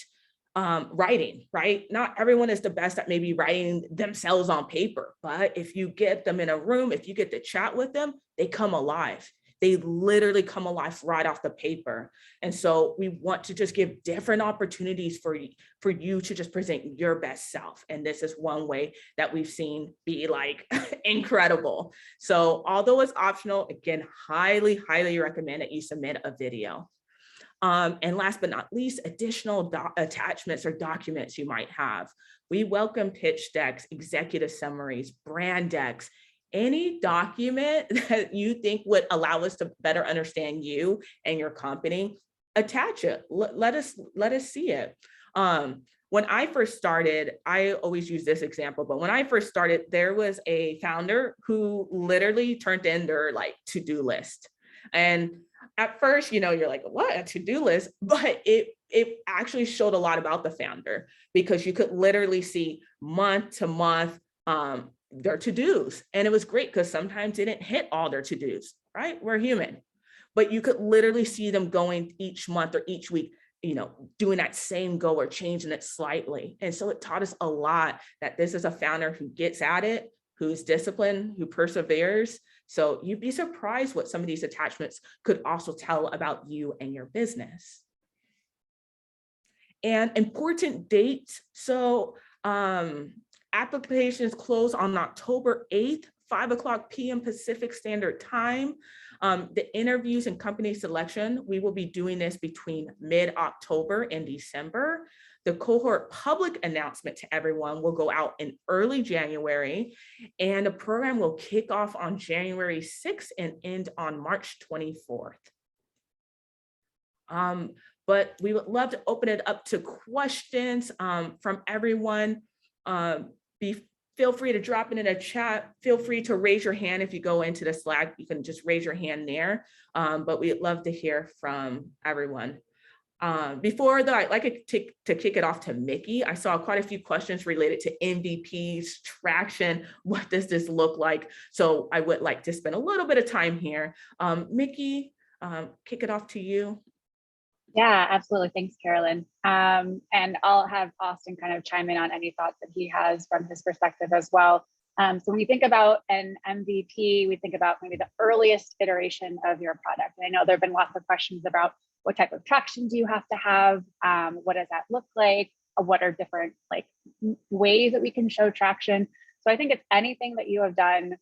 Speaker 2: writing, right? Not everyone is the best at maybe writing themselves on paper, but if you get them in a room, if you get to chat with them, they come alive. They literally come alive right off the paper. And so we want to just give different opportunities for you to just present your best self. And this is one way that we've seen be like incredible. So although it's optional, again, highly recommend that you submit a video. And last but not least, additional attachments or documents you might have. We welcome pitch decks, executive summaries, brand decks, any document that you think would allow us to better understand you and your company. Attach it. Let us see it. When I first started, I always use this example, but when I first started, there was a founder who literally turned in their like to-do list. And at first, you're like, what, a to-do list? But it actually showed a lot about the founder, because you could literally see month to month their to-dos. And it was great because sometimes they didn't hit all their to-dos, right? We're human. But you could literally see them going each month or each week, doing that same goal or changing it slightly. And so it taught us a lot that this is a founder who gets at it, who's disciplined, who perseveres. So you'd be surprised what some of these attachments could also tell about you and your business. And important dates. So applications close on October 8th, 5:00 p.m. Pacific Standard Time. The interviews and company selection, we will be doing this between mid-October and December. The cohort public announcement to everyone will go out in early January, and the program will kick off on January 6th and end on March 24th. But we would love to open it up to questions from everyone. Feel free to drop it in a chat. Feel free to raise your hand if you go into the Slack. You can just raise your hand there. But we'd love to hear from everyone. Before that, I'd like to kick it off to Mickey. I saw quite a few questions related to MVPs, traction. What does this look like? So I would like to spend a little bit of time here. Mickey, kick it off to you.
Speaker 3: Yeah, absolutely. Thanks, Carolyn. And I'll have Austin kind of chime in on any thoughts that he has from his perspective as well. So when you think about an MVP, we think about maybe the earliest iteration of your product. And I know there have been lots of questions about what type of traction do you have to have? What does that look like? What are different ways that we can show traction? So I think it's anything that you have done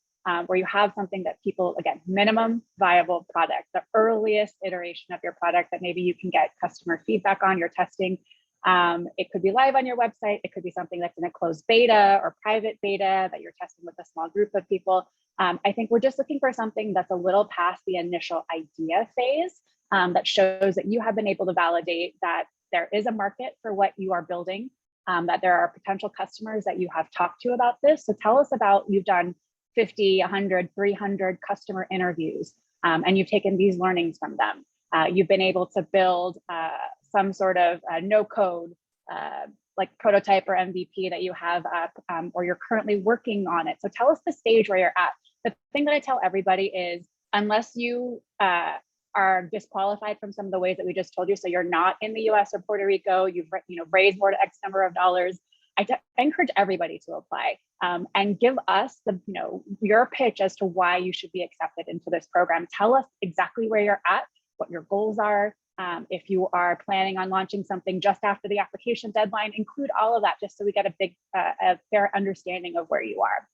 Speaker 3: where you have something that people, again, minimum viable product, the earliest iteration of your product that maybe you can get customer feedback on, your testing. It could be live on your website. It could be something that's in a closed beta or private beta that you're testing with a small group of people. I think we're just looking for something that's a little past the initial idea phase that shows that you have been able to validate that there is a market for what you are building, that there are potential customers that you have talked to about this. So tell us about, you've done 50, 100, 300 customer interviews, and you've taken these learnings from them. You've been able to build some sort of no code, like prototype or MVP that you have up, or you're currently working on it. So tell us the stage where you're at. The thing that I tell everybody is, unless you are disqualified from some of the ways that we just told you, so you're not in the US or Puerto Rico, you've raised more than X number of dollars, I encourage everybody to apply and give us your pitch as to why you should be accepted into this program. Tell us exactly where you're at, what your goals are, If you are planning on launching something just after the application deadline, include all of that just so we get a fair understanding of where you are.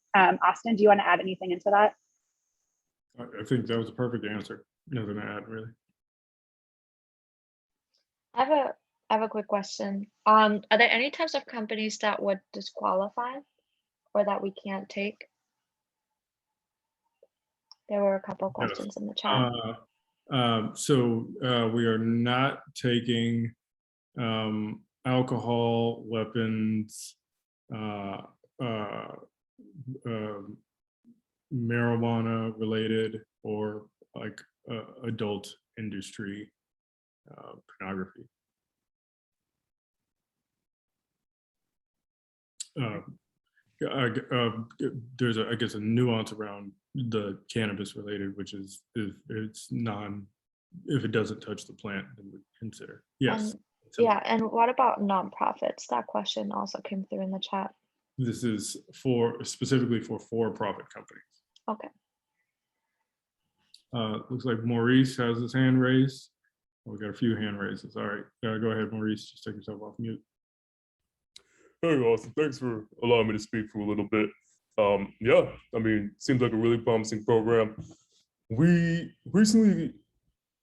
Speaker 3: Austin, do you want to add anything into that?
Speaker 1: I think that was a perfect answer. Nothing to add, really.
Speaker 4: I have a quick question. Are there any types of companies that would disqualify or that we can't take? There were a couple of questions in the chat.
Speaker 1: So we are not taking alcohol, weapons, marijuana related, or like adult industry pornography. There's I guess a nuance around the cannabis related, which is if it's if it doesn't touch the plant, then we consider. Yes.
Speaker 4: Yeah, and what about nonprofits? That question also came through in the chat.
Speaker 1: This is specifically for for-profit companies.
Speaker 4: Okay.
Speaker 1: Looks like Maurice has his hand raised. We got a few hand raises. All right, go ahead, Maurice. Just take yourself off mute.
Speaker 14: Hey, Austin, thanks for allowing me to speak for a little bit. Yeah, I mean, seems like a really promising program. We recently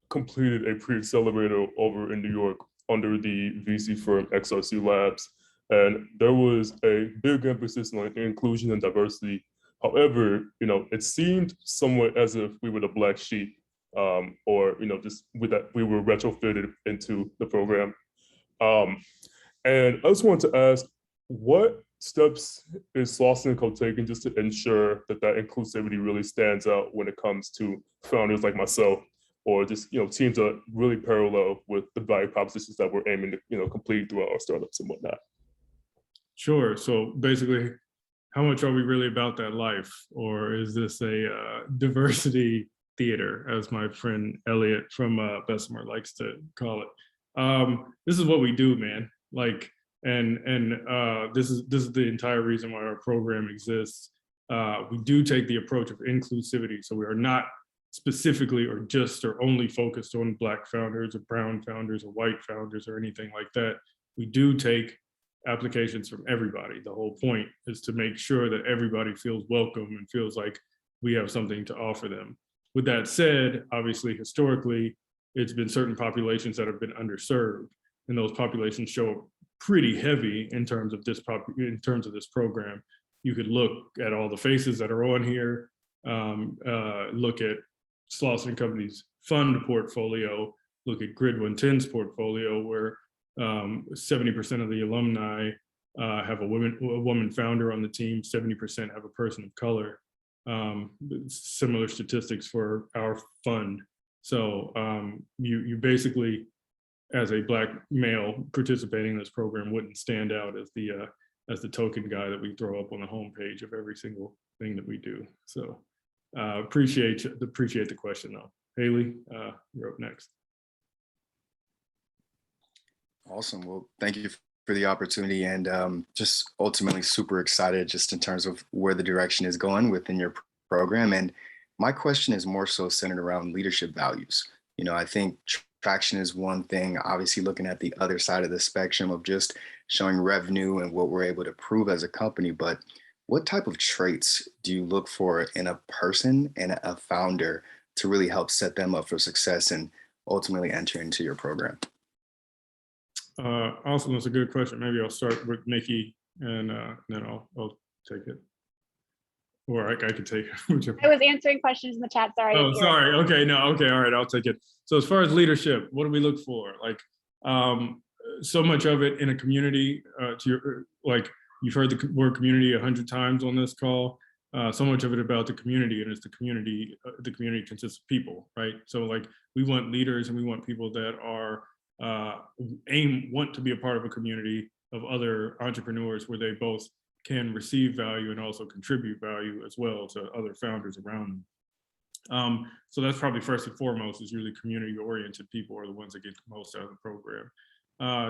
Speaker 14: completed a pre-accelerator over in New York under the VC firm XRC Labs, and there was a big emphasis on inclusion and diversity. However, it seemed somewhat as if we were the black sheep, or just with that we were retrofitted into the program. And I just wanted to ask, what steps is Slauson Co taking just to ensure that inclusivity really stands out when it comes to founders like myself, or just teams that really parallel with the value propositions that we're aiming to complete throughout our startups and whatnot?
Speaker 1: Sure. So basically, how much are we really about that life, or is this a diversity theater, as my friend Elliot from Bessemer likes to call it? This is what we do, man. Like. And this is the entire reason why our program exists. We do take the approach of inclusivity, so we are not specifically or only focused on Black founders or brown founders or white founders or anything like that. We do take applications from everybody. The whole point is to make sure that everybody feels welcome and feels like we have something to offer them. With that said, obviously historically, it's been certain populations that have been underserved, and those populations show up pretty heavy in terms of this program. You could look at all the faces that are on here, look at Slauson Company's fund portfolio, look at Grid110's portfolio, where 70% of the alumni have a woman founder on the team, 70% have a person of color. Similar statistics for our fund. So you basically, as a Black male participating in this program, wouldn't stand out as the token guy that we throw up on the homepage of every single thing that we do. So appreciate the question though. Haley, you're up next.
Speaker 15: Awesome. Well, thank you for the opportunity, and just ultimately super excited just in terms of where the direction is going within your program. And my question is more so centered around leadership values. I think traction is one thing, obviously looking at the other side of the spectrum of just showing revenue and what we're able to prove as a company, but what type of traits do you look for in a person and a founder to really help set them up for success and ultimately enter into your program?
Speaker 1: Awesome, that's a good question. Maybe I'll start with Nikki, and then I'll take it. Or I could take it.
Speaker 3: I was answering questions in the chat, sorry.
Speaker 1: Oh, sorry, okay, no, okay, all right, I'll take it. So as far as leadership, what do we look for? Like, so much of it in a community, you've heard the word community 100 times on this call. So much of it about the community, and it's the community consists of people, right? So like, we want leaders and we want people that are want to be a part of a community of other entrepreneurs where they both can receive value and also contribute value as well to other founders around them. So that's probably first and foremost, is usually community-oriented people are the ones that get the most out of the program.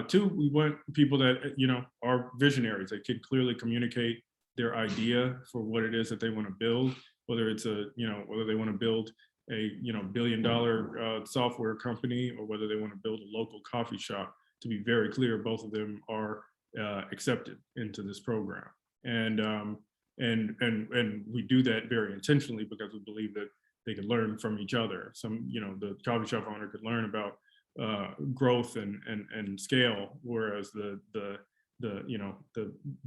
Speaker 1: Two, we want people that, are visionaries. They can clearly communicate their idea for what it is that they want to build, whether it's whether they want to build a billion-dollar software company, or whether they want to build a local coffee shop. To be very clear, both of them are accepted into this program, and we do that very intentionally because we believe that they can learn from each other. The coffee shop owner could learn about growth and scale, whereas the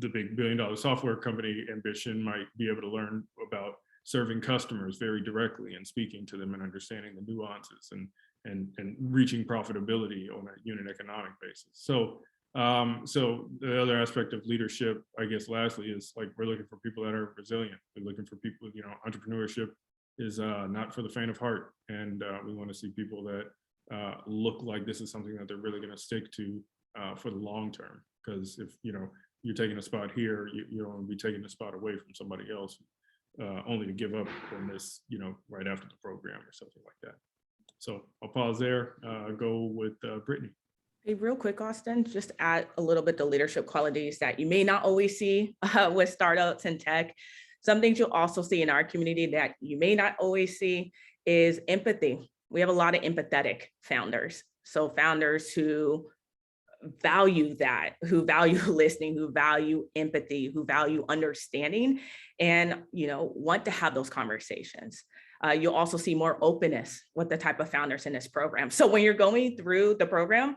Speaker 1: big billion-dollar software company ambition might be able to learn about serving customers very directly and speaking to them and understanding the nuances and reaching profitability on a unit economic basis. So the other aspect of leadership, I guess, lastly, is like we're looking for people that are resilient. We're looking for people, entrepreneurship is not for the faint of heart, and we want to see people that look like this is something that they're really going to stick to for the long term. Because if you're taking a spot here, you don't want to be taking a spot away from somebody else, only to give up on this, right after the program or something like that. So I'll pause there. Go with Brittany.
Speaker 2: Hey, real quick, Austin, just add a little bit the leadership qualities that you may not always see with startups and tech. Some things you'll also see in our community that you may not always see is empathy. We have a lot of empathetic founders. So founders who value that, who value listening, who value empathy, who value understanding, and want to have those conversations. You'll also see more openness with the type of founders in this program. So when you're going through the program,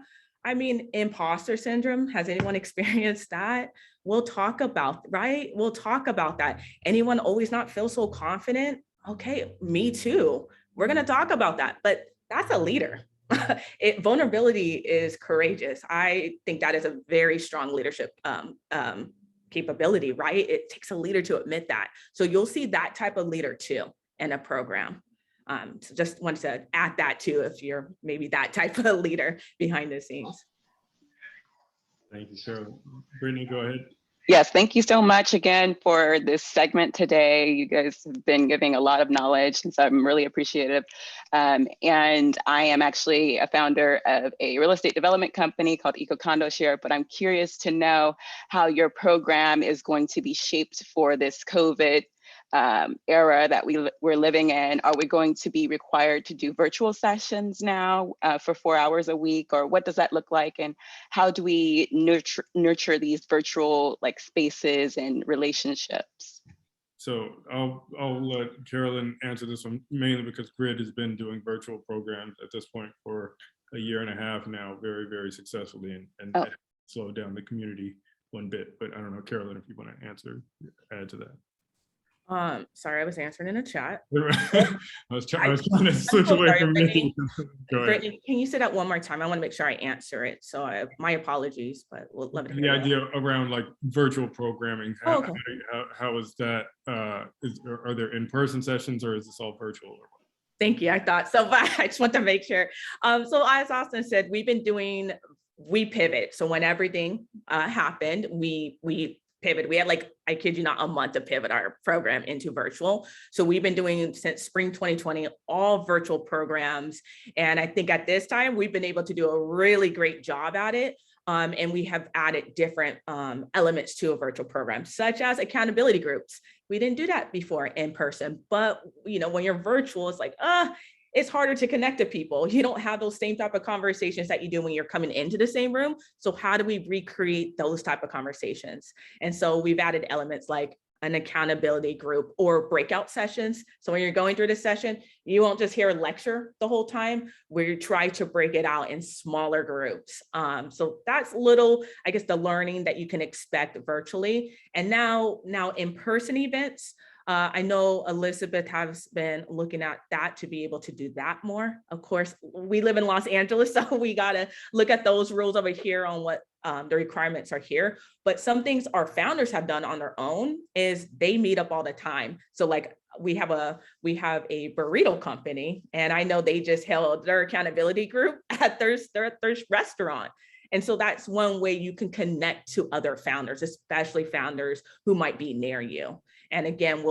Speaker 2: imposter syndrome, has anyone experienced that? We'll talk about, right? We'll talk about that. Anyone always not feel so confident? Okay, me too. We're gonna talk about that, but that's a leader. Vulnerability is courageous. I think that is a very strong leadership capability, right? It takes a leader to admit that. So you'll see that type of leader too in a program. So just wanted to add that too, if you're maybe that type of leader behind the scenes.
Speaker 1: Thank you, Cheryl. Brittany, go ahead.
Speaker 16: Yes, thank you so much again for this segment today. You guys have been giving a lot of knowledge, and so I'm really appreciative. And I am actually a founder of a real estate development company called Eco Share, but I'm curious to know how your program is going to be shaped for this COVID era that we're living in. Are we going to be required to do virtual sessions now for 4 hours a week, or what does that look like? And how do we nurture these virtual spaces and relationships?
Speaker 1: So I'll let Carolyn answer this one, mainly because Grid has been doing virtual programs at this point for a year and a half now, very, very successfully, and it slowed down the community one bit. But I don't know, Carolyn, if you want to add to that.
Speaker 2: Sorry, I was answering in a chat.
Speaker 1: I was trying to switch away from me.
Speaker 2: Brittany, can you say that one more time? I want to make sure I answer it. So my apologies, but we'll love to hear
Speaker 1: the idea around virtual programming.
Speaker 2: Okay.
Speaker 1: How is that? Are there in-person sessions, or is this all virtual? Or what?
Speaker 2: Thank you. I thought so, but I just want to make sure. So as Austin said, we pivot. So when everything happened, we pivot. We had I kid you not, a month to pivot our program into virtual. So we've been doing since spring 2020, all virtual programs. And I think at this time, we've been able to do a really great job at it. And we have added different elements to a virtual program, such as accountability groups. We didn't do that before in person, but when you're virtual, it's it's harder to connect to people. You don't have those same type of conversations that you do when you're coming into the same room. So how do we recreate those type of conversations? And so we've added elements like an accountability group or breakout sessions. So when you're going through the session, you won't just hear a lecture the whole time. We try to break it out in smaller groups. So that's I guess, the learning that you can expect virtually. And now in-person events, I know Elizabeth has been looking at that to be able to do that more. Of course, we live in Los Angeles, so we got to look at those rules over here on what the requirements are here. But some things our founders have done on their own is they meet up all the time. So we have a burrito company, and I know they just held their accountability group at their restaurant. And so that's one way you can connect to other founders, especially founders who might be near you. And again,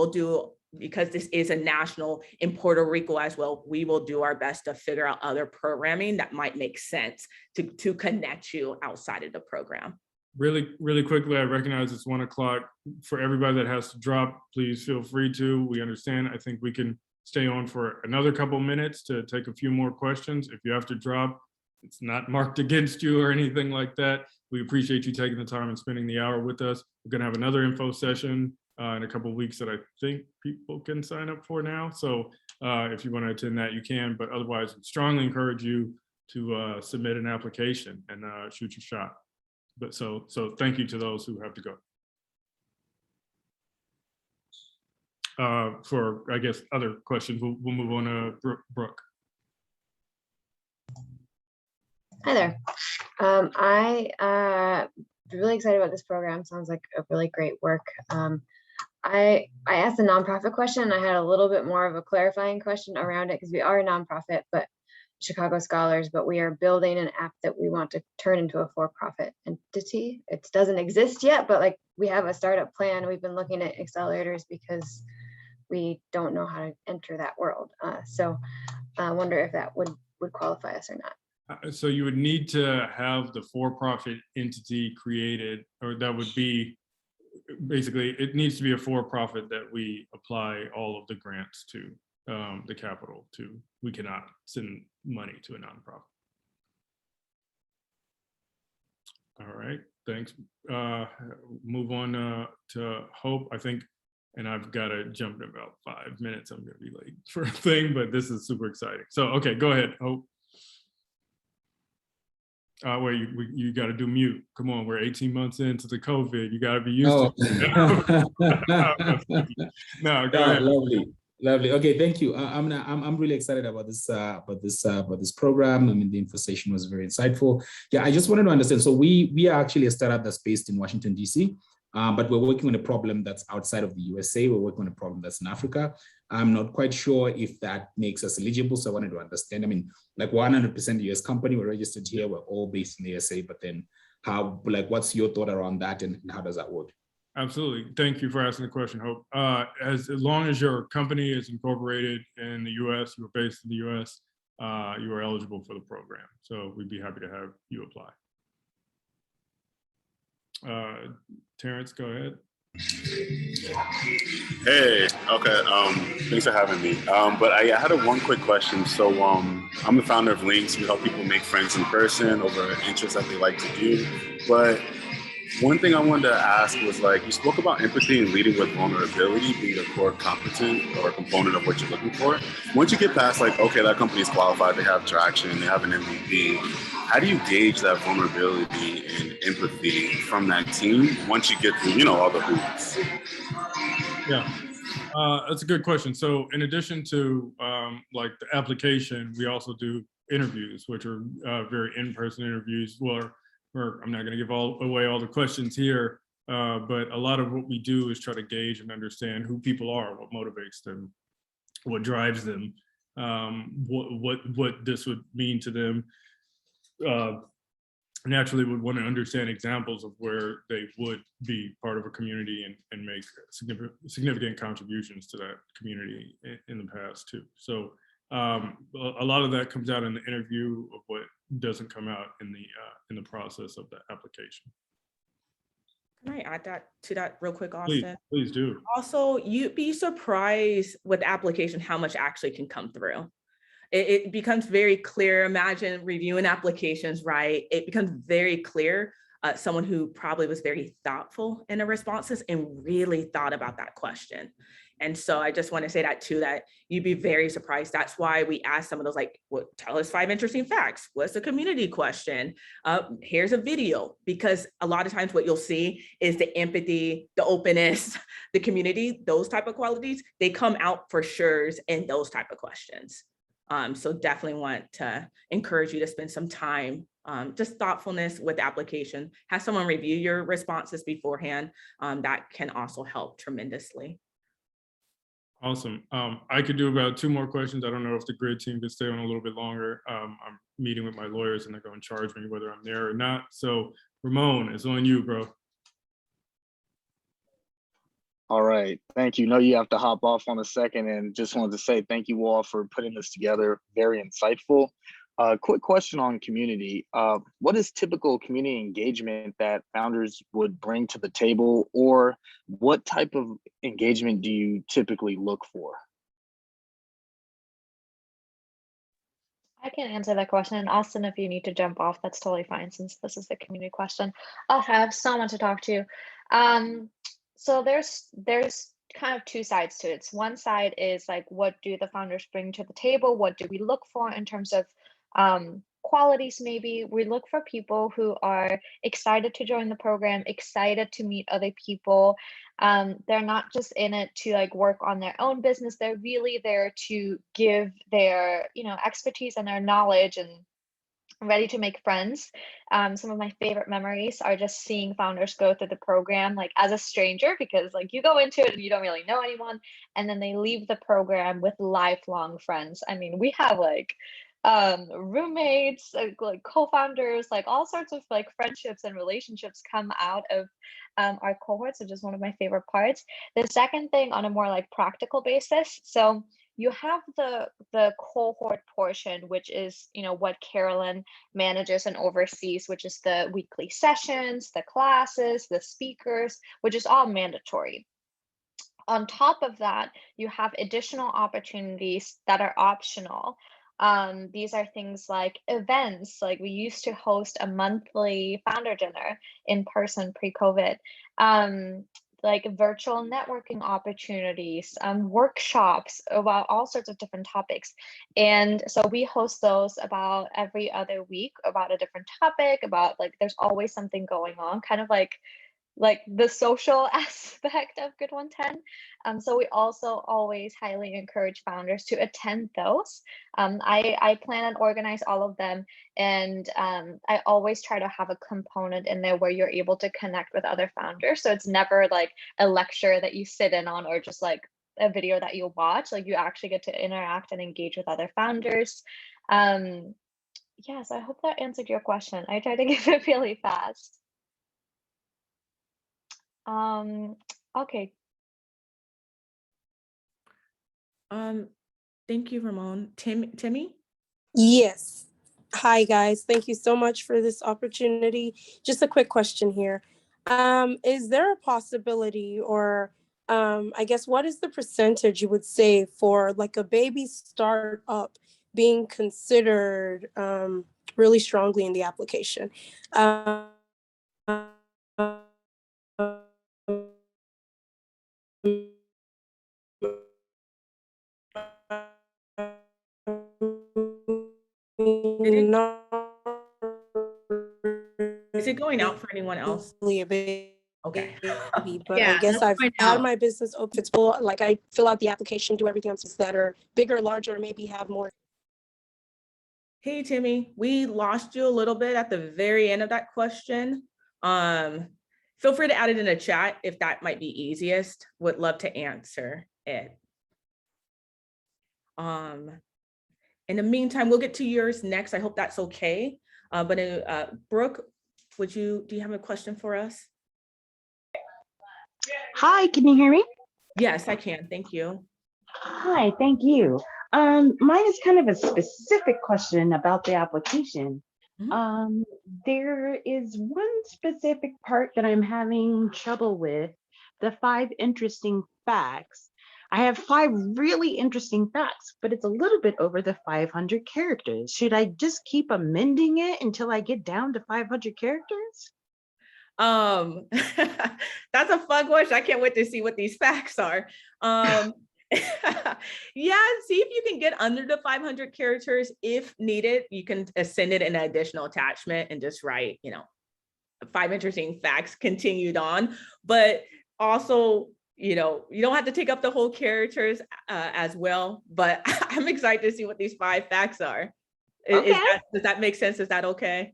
Speaker 2: because this is a national in Puerto Rico as well, we will do our best to figure out other programming that might make sense to connect you outside of the program.
Speaker 1: Really, really quickly, I recognize it's 1 o'clock. For everybody that has to drop, please feel free to. We understand. I think we can stay on for another couple minutes to take a few more questions. If you have to drop, it's not marked against you or anything like that. We appreciate you taking the time and spending the hour with us. We're going to have another info session in a couple of weeks that I think people can sign up for now. So if you want to attend that, you can. But otherwise, I strongly encourage you to submit an application and shoot your shot. But so thank you to those who have to go. For, I guess, other questions, we'll move on to Brooke.
Speaker 5: Hi there. I really excited about this program. Sounds like a really great work. I asked a nonprofit question, and I had a little bit more of a clarifying question around it because we are a nonprofit, but Chicago Scholars, but we are building an app that we want to turn into a for-profit entity. It doesn't exist yet, but like we have a startup plan. We've been looking at accelerators because we don't know how to enter that world. So I wonder if that would qualify us or not.
Speaker 1: So you would need to have the for-profit entity created, or that would be, basically, it needs to be a for-profit that we apply all of the grants to, the capital to. We cannot send money to a nonprofit. All right, thanks. Move on to Hope, I think, and I've got to jump in about 5 minutes. I'm going to be late for a thing, but this is super exciting. So, okay, go ahead, Hope. Wait, you got to do mute. Come on, we're 18 months into the COVID. You got to be used to it. No, go ahead.
Speaker 17: Lovely. Okay, thank you. I'm really excited about this program. I mean, the info session was very insightful. Yeah, I just wanted to understand. So we are actually a startup that's based in Washington, DC. But we're working on a problem that's outside of the USA. We're working on a problem that's in Africa. I'm not quite sure if that makes us eligible. So I wanted to understand, I mean, like 100% US company, we're registered here, we're all based in the USA, but then how, like, what's your thought around that and how does that work?
Speaker 1: Absolutely. Thank you for asking the question, Hope. As long as your company is incorporated in the US, you're based in the US, you are eligible for the program. So we'd be happy to have you apply. Terrence, go ahead.
Speaker 18: Hey, okay, thanks for having me. But I had one quick question. So I'm the founder of Links. We help people make friends in person over interests that they like to do. But one thing I wanted to ask was, like, you spoke about empathy and leading with vulnerability being a core competent or component of what you're looking for. Once you get past, like, okay, that company is qualified, they have traction, they have an MVP, how do you gauge that vulnerability and empathy from that team once you get through, you know, all the hoops?
Speaker 1: Yeah, that's a good question. So in addition to like the application, we also do interviews, which are very in-person interviews. I'm not going to give away all the questions here, but a lot of what we do is try to gauge and understand who people are, what motivates them, what drives them, what this would mean to them. Naturally would want to understand examples of where they would be part of a community and make significant contributions to that community in the past too. So a lot of that comes out in the interview of what doesn't come out in the process of the application.
Speaker 2: Can I add that to that real quick, Austin?
Speaker 1: Please do.
Speaker 2: Also, you'd be surprised with the application how much actually can come through. It becomes very clear. Imagine reviewing applications, right? It becomes very clear. Someone who probably was very thoughtful in their responses and really thought about that question. And so I just want to say that too, that you'd be very surprised. That's why we ask some of those, like, well, tell us 5 interesting facts. What's the community question? Here's a video, because a lot of times what you'll see is the empathy, the openness, the community, those type of qualities, they come out for sure in those type of questions. So definitely want to encourage you to spend some time, just thoughtfulness with the application. Have someone review your responses beforehand. That can also help tremendously.
Speaker 1: Awesome. I could do about 2 more questions. I don't know if the grid team can stay on a little bit longer. I'm meeting with my lawyers and they're going to charge me whether I'm there or not. So Ramon, it's on you, bro.
Speaker 19: All right, thank you. No, you have to hop off on a second, and just wanted to say thank you all for putting this together. Very insightful. Quick question on community. What is typical community engagement that founders would bring to the table, or what type of engagement do you typically look for?
Speaker 4: I can answer that question. And Austin, if you need to jump off, that's totally fine since this is the community question. I'll have someone to talk to. So there's kind of two sides to it. One side is like, what do the founders bring to the table? What do we look for in terms of qualities? Maybe we look for people who are excited to join the program, excited to meet other people. They're not just in it to like work on their own business. They're really there to give their, expertise and their knowledge and ready to make friends. Some of my favorite memories are just seeing founders go through the program like as a stranger, because like you go into it and you don't really know anyone, and then they leave the program with lifelong friends. I mean, we have like roommates, like co-founders, like all sorts of like friendships and relationships come out of our cohorts, which is one of my favorite parts. The second thing on a more like practical basis, so you have the cohort portion, which is what Carolyn manages and oversees, which is the weekly sessions, the classes, the speakers, which is all mandatory. On top of that, you have additional opportunities that are optional. These are things like events, like we used to host a monthly founder dinner in person pre-COVID, like virtual networking opportunities, workshops about all sorts of different topics. And so we host those about every other week about a different topic, about like there's always something going on, kind of like the social aspect of Grid110. So we also always highly encourage founders to attend those. I plan and organize all of them. And I always try to have a component in there where you're able to connect with other founders. So it's never like a lecture that you sit in on or just like a video that you watch. Like you actually get to interact and engage with other founders. Yes, I hope that answered your question. I tried to give it really fast. Okay.
Speaker 2: Thank you, Ramon. Timmy?
Speaker 20: Yes. Hi, guys. Thank you so much for this opportunity. Just a quick question here. Is there a possibility or I guess what is the percentage you would say for like a baby startup being considered really strongly in the application?
Speaker 2: Is it going out for anyone else?
Speaker 20: Okay. But
Speaker 2: Yeah,
Speaker 20: I guess
Speaker 2: that's
Speaker 20: I've
Speaker 2: fine
Speaker 20: had
Speaker 2: now.
Speaker 20: my business open. It's full, like I fill out the application, do everything else that are bigger, larger, maybe have more.
Speaker 2: Hey, Timmy, we lost you a little bit at the very end of that question. Feel free to add it in a chat if that might be easiest. Would love to answer it. In the meantime, we'll get to yours next. I hope that's okay. Brooke, do you have a question for us?
Speaker 21: Hi, can you hear me?
Speaker 2: Yes, I can. Thank you.
Speaker 21: Hi, thank you. Mine is kind of a specific question about the application. There is one specific part that I'm having trouble with, the 5 interesting facts. I have 5 really interesting facts, but it's a little bit over the 500 characters. Should I just keep amending it until I get down to 500 characters?
Speaker 2: That's a fun question. I can't wait to see what these facts are. Yeah, see if you can get under the 500 characters. If needed, you can send it in an additional attachment and just write, 5 interesting facts continued on. But also, you don't have to take up the whole characters as well. But I'm excited to see what these 5 facts are.
Speaker 21: Okay.
Speaker 2: Does that make sense? Is that okay?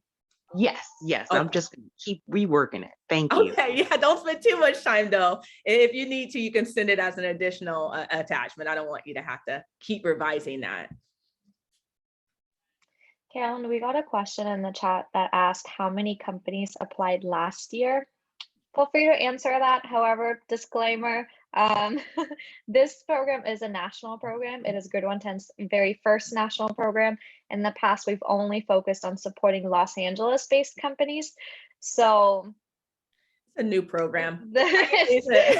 Speaker 21: Yes.
Speaker 2: Okay.
Speaker 21: I'm just gonna keep reworking it. Thank you.
Speaker 2: Okay, yeah, don't spend too much time though. If you need to, you can send it as an additional attachment. I don't want you to have to keep revising that.
Speaker 4: Carolyn, we got a question in the chat that asked how many companies applied last year. Feel free to answer that. However, disclaimer, this program is a national program. It is Grid110's very first national program. In the past, we've only focused on supporting Los Angeles-based companies. So
Speaker 2: it's a new program.
Speaker 4: The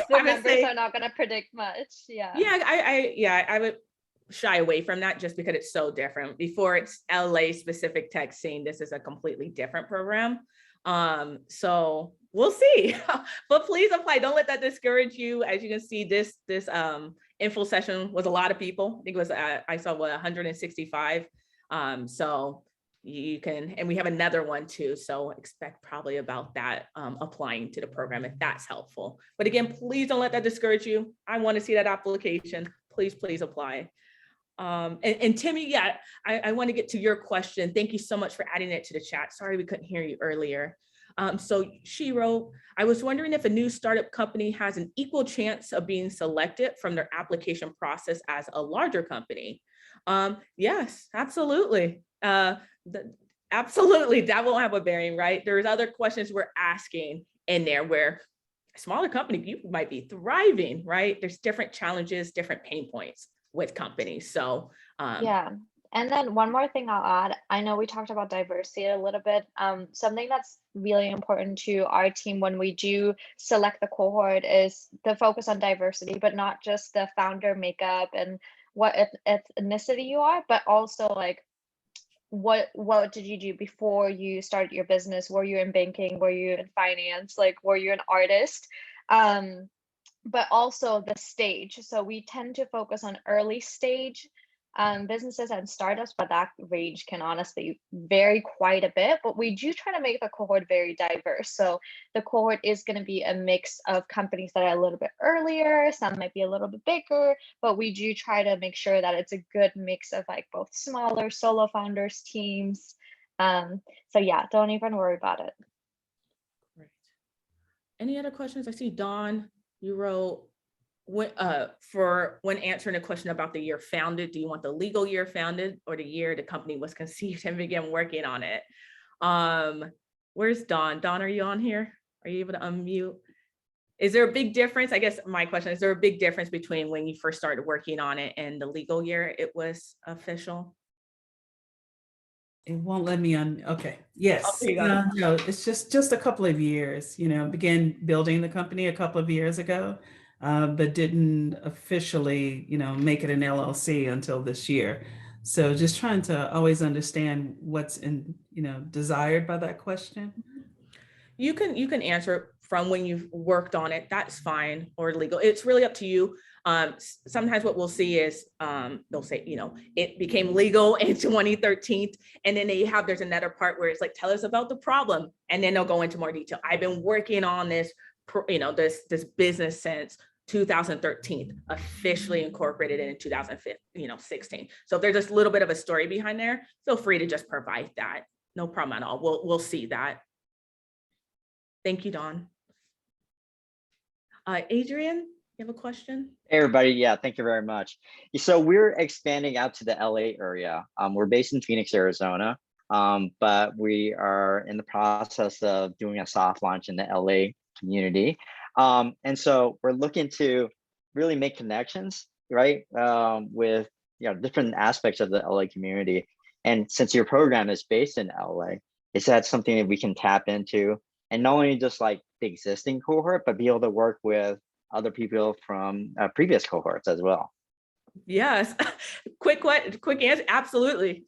Speaker 4: numbers are not going to predict much. Yeah.
Speaker 2: Yeah, I would shy away from that just because it's so different. Before it's LA specific tech scene, this is a completely different program. So we'll see, but please apply. Don't let that discourage you. As you can see, this info session was a lot of people. I think it was, I saw 165. So you can, and we have another one too. So expect probably about that applying to the program if that's helpful. But again, please don't let that discourage you. I want to see that application. Please apply. And Timmy, yeah, I want to get to your question. Thank you so much for adding it to the chat. Sorry, we couldn't hear you earlier. So she wrote, I was wondering if a new startup company has an equal chance of being selected from their application process as a larger company. Yes, absolutely. Absolutely, that won't have a bearing, right? There's other questions we're asking in there where a smaller company, you might be thriving, right? There's different challenges, different pain points with companies. So
Speaker 4: Yeah. And then one more thing I'll add, I know we talked about diversity a little bit. Something that's really important to our team when we do select the cohort is the focus on diversity, but not just the founder makeup and what ethnicity you are, but also like what did you do before you started your business? Were you in banking? Were you in finance? Like, were you an artist? But also the stage. So we tend to focus on early stage businesses and startups, but that range can honestly vary quite a bit. But we do try to make the cohort very diverse. So the cohort is going to be a mix of companies that are a little bit earlier, some might be a little bit bigger, but we do try to make sure that it's a good mix of like both smaller solo founders, teams. So yeah, don't even worry about it.
Speaker 2: Great. Any other questions? I see Dawn, you wrote, for when answering a question about the year founded, do you want the legal year founded or the year the company was conceived and began working on it? Where's Dawn? Dawn, are you on here? Are you able to unmute? Is there a big difference? I guess my question, is there a big difference between when you first started working on it and the legal year it was official?
Speaker 6: It won't let me on. Okay. Yes.
Speaker 2: Oh, there you go.
Speaker 6: No, it's just a couple of years, began building the company a couple of years ago, but didn't officially, make it an LLC until this year. So just trying to always understand what's desired by that question.
Speaker 2: You can answer it from when you've worked on it, that's fine, or legal. It's really up to you. Sometimes what we'll see is they'll say, it became legal in 2013, and then there's another part where it's like, tell us about the problem, and then they'll go into more detail. I've been working on this, this business since 2013, officially incorporated in 2016. So if there's just a little bit of a story behind there, feel free to just provide that. No problem at all. We'll see that. Thank you, Dawn. Adrian, you have a question?
Speaker 22: Hey, everybody. Yeah, thank you very much. So we're expanding out to the LA area. We're based in Phoenix, Arizona, but we are in the process of doing a soft launch in the LA community. And so we're looking to really make connections, right, with different aspects of the LA community. And since your program is based in LA, is that something that we can tap into? And not only just like the existing cohort, but be able to work with other people from previous cohorts as well.
Speaker 2: Yes, quick answer, absolutely.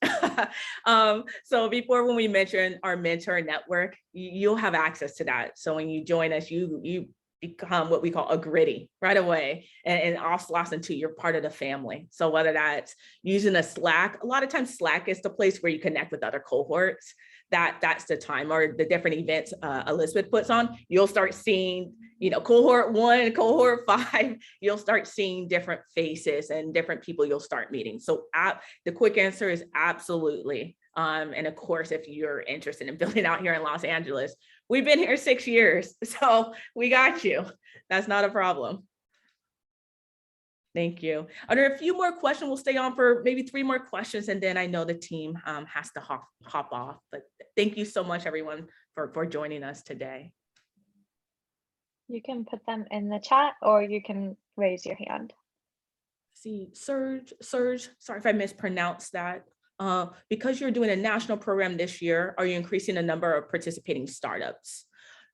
Speaker 2: So before, when we mentioned our mentor network, you'll have access to that. So when you join us, you become what we call a gritty right away. And also Slauson too, you're part of the family. So whether that's using a Slack, a lot of times Slack is the place where you connect with other cohorts. That's the time, or the different events Elizabeth puts on, you'll start seeing, cohort 1, cohort 5, you'll start seeing different faces and different people you'll start meeting. So the quick answer is absolutely. And of course, if you're interested in building out here in Los Angeles, we've been here 6 years, so we got you. That's not a problem. Thank you. Are there a few more questions? We'll stay on for maybe 3 more questions, and then I know the team has to hop off. But thank you so much, everyone, for joining us today.
Speaker 4: You can put them in the chat, or you can raise your hand.
Speaker 2: See, Serge, sorry if I mispronounced that. Because you're doing a national program this year, are you increasing the number of participating startups?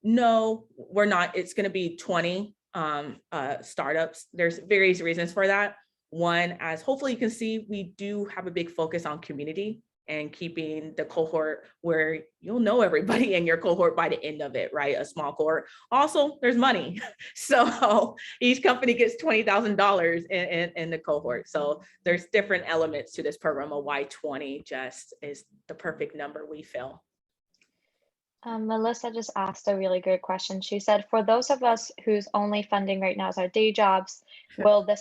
Speaker 2: No, we're not. It's going to be 20 startups. There's various reasons for that. One, as hopefully you can see, we do have a big focus on community and keeping the cohort where you'll know everybody in your cohort by the end of it, right? A small cohort. Also, there's money. So each company gets $20,000 in the cohort. So there's different elements to this program of why 20 just is the perfect number, we feel.
Speaker 4: Melissa just asked a really good question. She said, for those of us whose only funding right now is our day jobs, will the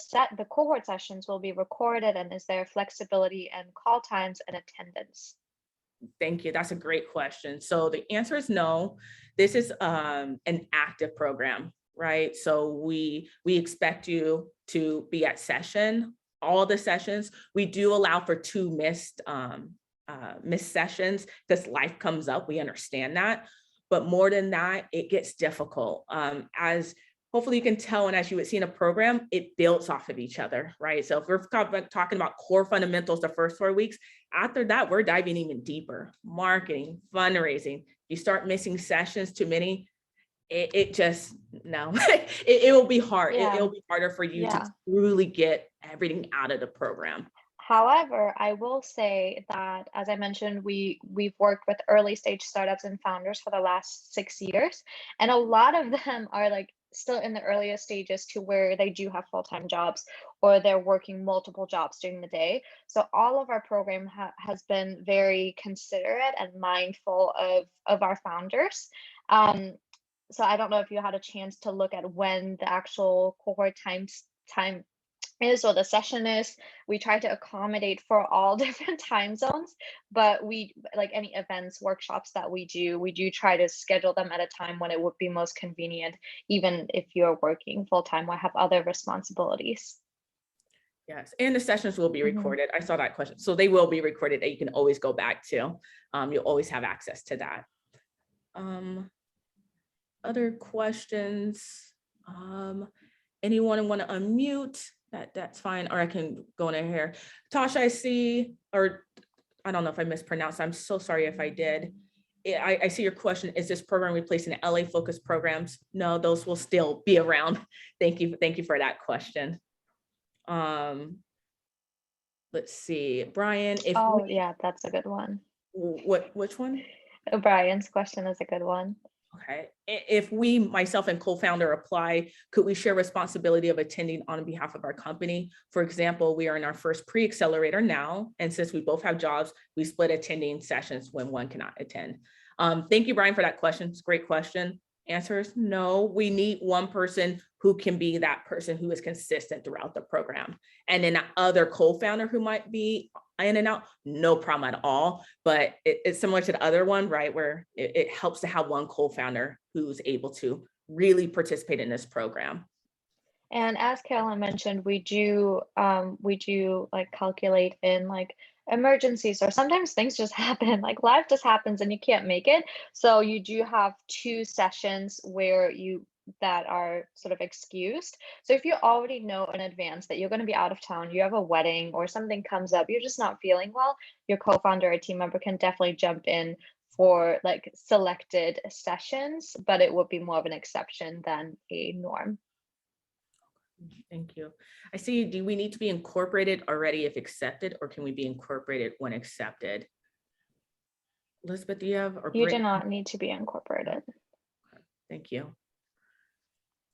Speaker 4: cohort sessions will be recorded, and is there flexibility in call times and attendance?
Speaker 2: Thank you. That's a great question. So the answer is no. This is an active program, right? So we expect you to be at session, all the sessions. We do allow for 2 missed sessions because life comes up. We understand that. But more than that, it gets difficult. As hopefully you can tell, and as you would see in a program, it builds off of each other, right? So if we're talking about core fundamentals the first 4 weeks, after that, we're diving even deeper. Marketing, fundraising. You start missing sessions, too many, it just, no, it will be hard.
Speaker 4: Yeah.
Speaker 2: It will be harder for you
Speaker 4: Yeah.
Speaker 2: to truly get everything out of the program.
Speaker 4: However, I will say that, as I mentioned, we've worked with early stage startups and founders for the last 6 years, and a lot of them are like still in the earliest stages to where they do have full-time jobs or they're working multiple jobs during the day. So all of our program has been very considerate and mindful of our founders. So I don't know if you had a chance to look at when the actual cohort time is or the session is. We try to accommodate for all different time zones, but we, like any events, workshops that we do try to schedule them at a time when it would be most convenient, even if you're working full-time or have other responsibilities.
Speaker 2: Yes, and the sessions will be recorded. I saw that question. So they will be recorded that you can always go back to. You'll always have access to that. Other questions? Anyone want to unmute? That's fine, or I can go in here. Tasha, I see, or I don't know if I mispronounced. I'm so sorry if I did. I see your question. Is this program replacing LA focused programs? No, those will still be around. Thank you for that question. Let's see, Brian.
Speaker 4: Yeah, that's a good one.
Speaker 2: Which one?
Speaker 4: Brian's question is a good one.
Speaker 2: Okay, if we, myself and co-founder, apply, could we share responsibility of attending on behalf of our company? For example, we are in our first pre-accelerator now, and since we both have jobs, we split attending sessions when one cannot attend. Thank you, Brian, for that question. It's a great question. Answer is no. We need one person who can be that person who is consistent throughout the program. And then that other co-founder who might be in and out, no problem at all. But it's similar to the other one, right? Where it helps to have one co-founder who's able to really participate in this program.
Speaker 4: And as Carolyn mentioned, we do like calculate in like emergencies, or sometimes things just happen, like life just happens and you can't make it. So you do have 2 sessions where that are sort of excused. So if you already know in advance that you're going to be out of town, you have a wedding or something comes up, you're just not feeling well, your co-founder or team member can definitely jump in for like selected sessions, but it would be more of an exception than a norm.
Speaker 2: Thank you. I see, do we need to be incorporated already if accepted, or can we be incorporated when accepted? Elizabeth, do you have? Or
Speaker 4: you do not need to be incorporated.
Speaker 2: Thank you.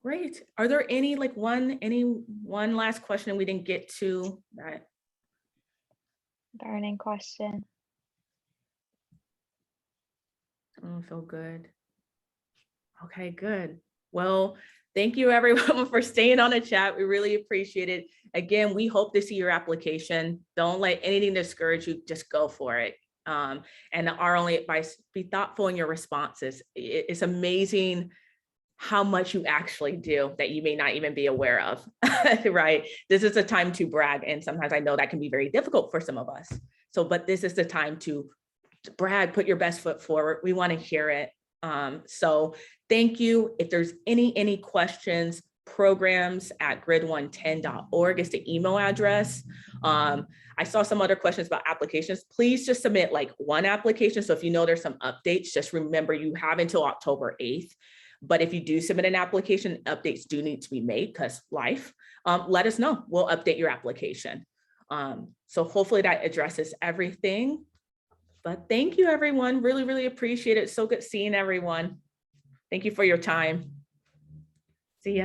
Speaker 2: Great. Are there any one last question we didn't get to? That
Speaker 4: burning question.
Speaker 2: Oh, feel good. Okay, good. Well, thank you everyone for staying on the chat. We really appreciate it. Again, we hope to see your application. Don't let anything discourage you, just go for it. And our only advice, be thoughtful in your responses. It's amazing how much you actually do that you may not even be aware of, right? This is a time to brag. And sometimes I know that can be very difficult for some of us. So, but this is the time to brag, put your best foot forward. We want to hear it. So thank you. If there's any questions, programs@grid110.org is the email address. I saw some other questions about applications. Please just submit like one application. So if you know there's some updates, just remember you have until October 8th. But if you do submit an application, updates do need to be made because life. let us know. We'll update your application. So hopefully that addresses everything. But thank you, everyone. Really, really appreciate it. So good seeing everyone. Thank you for your time. See ya.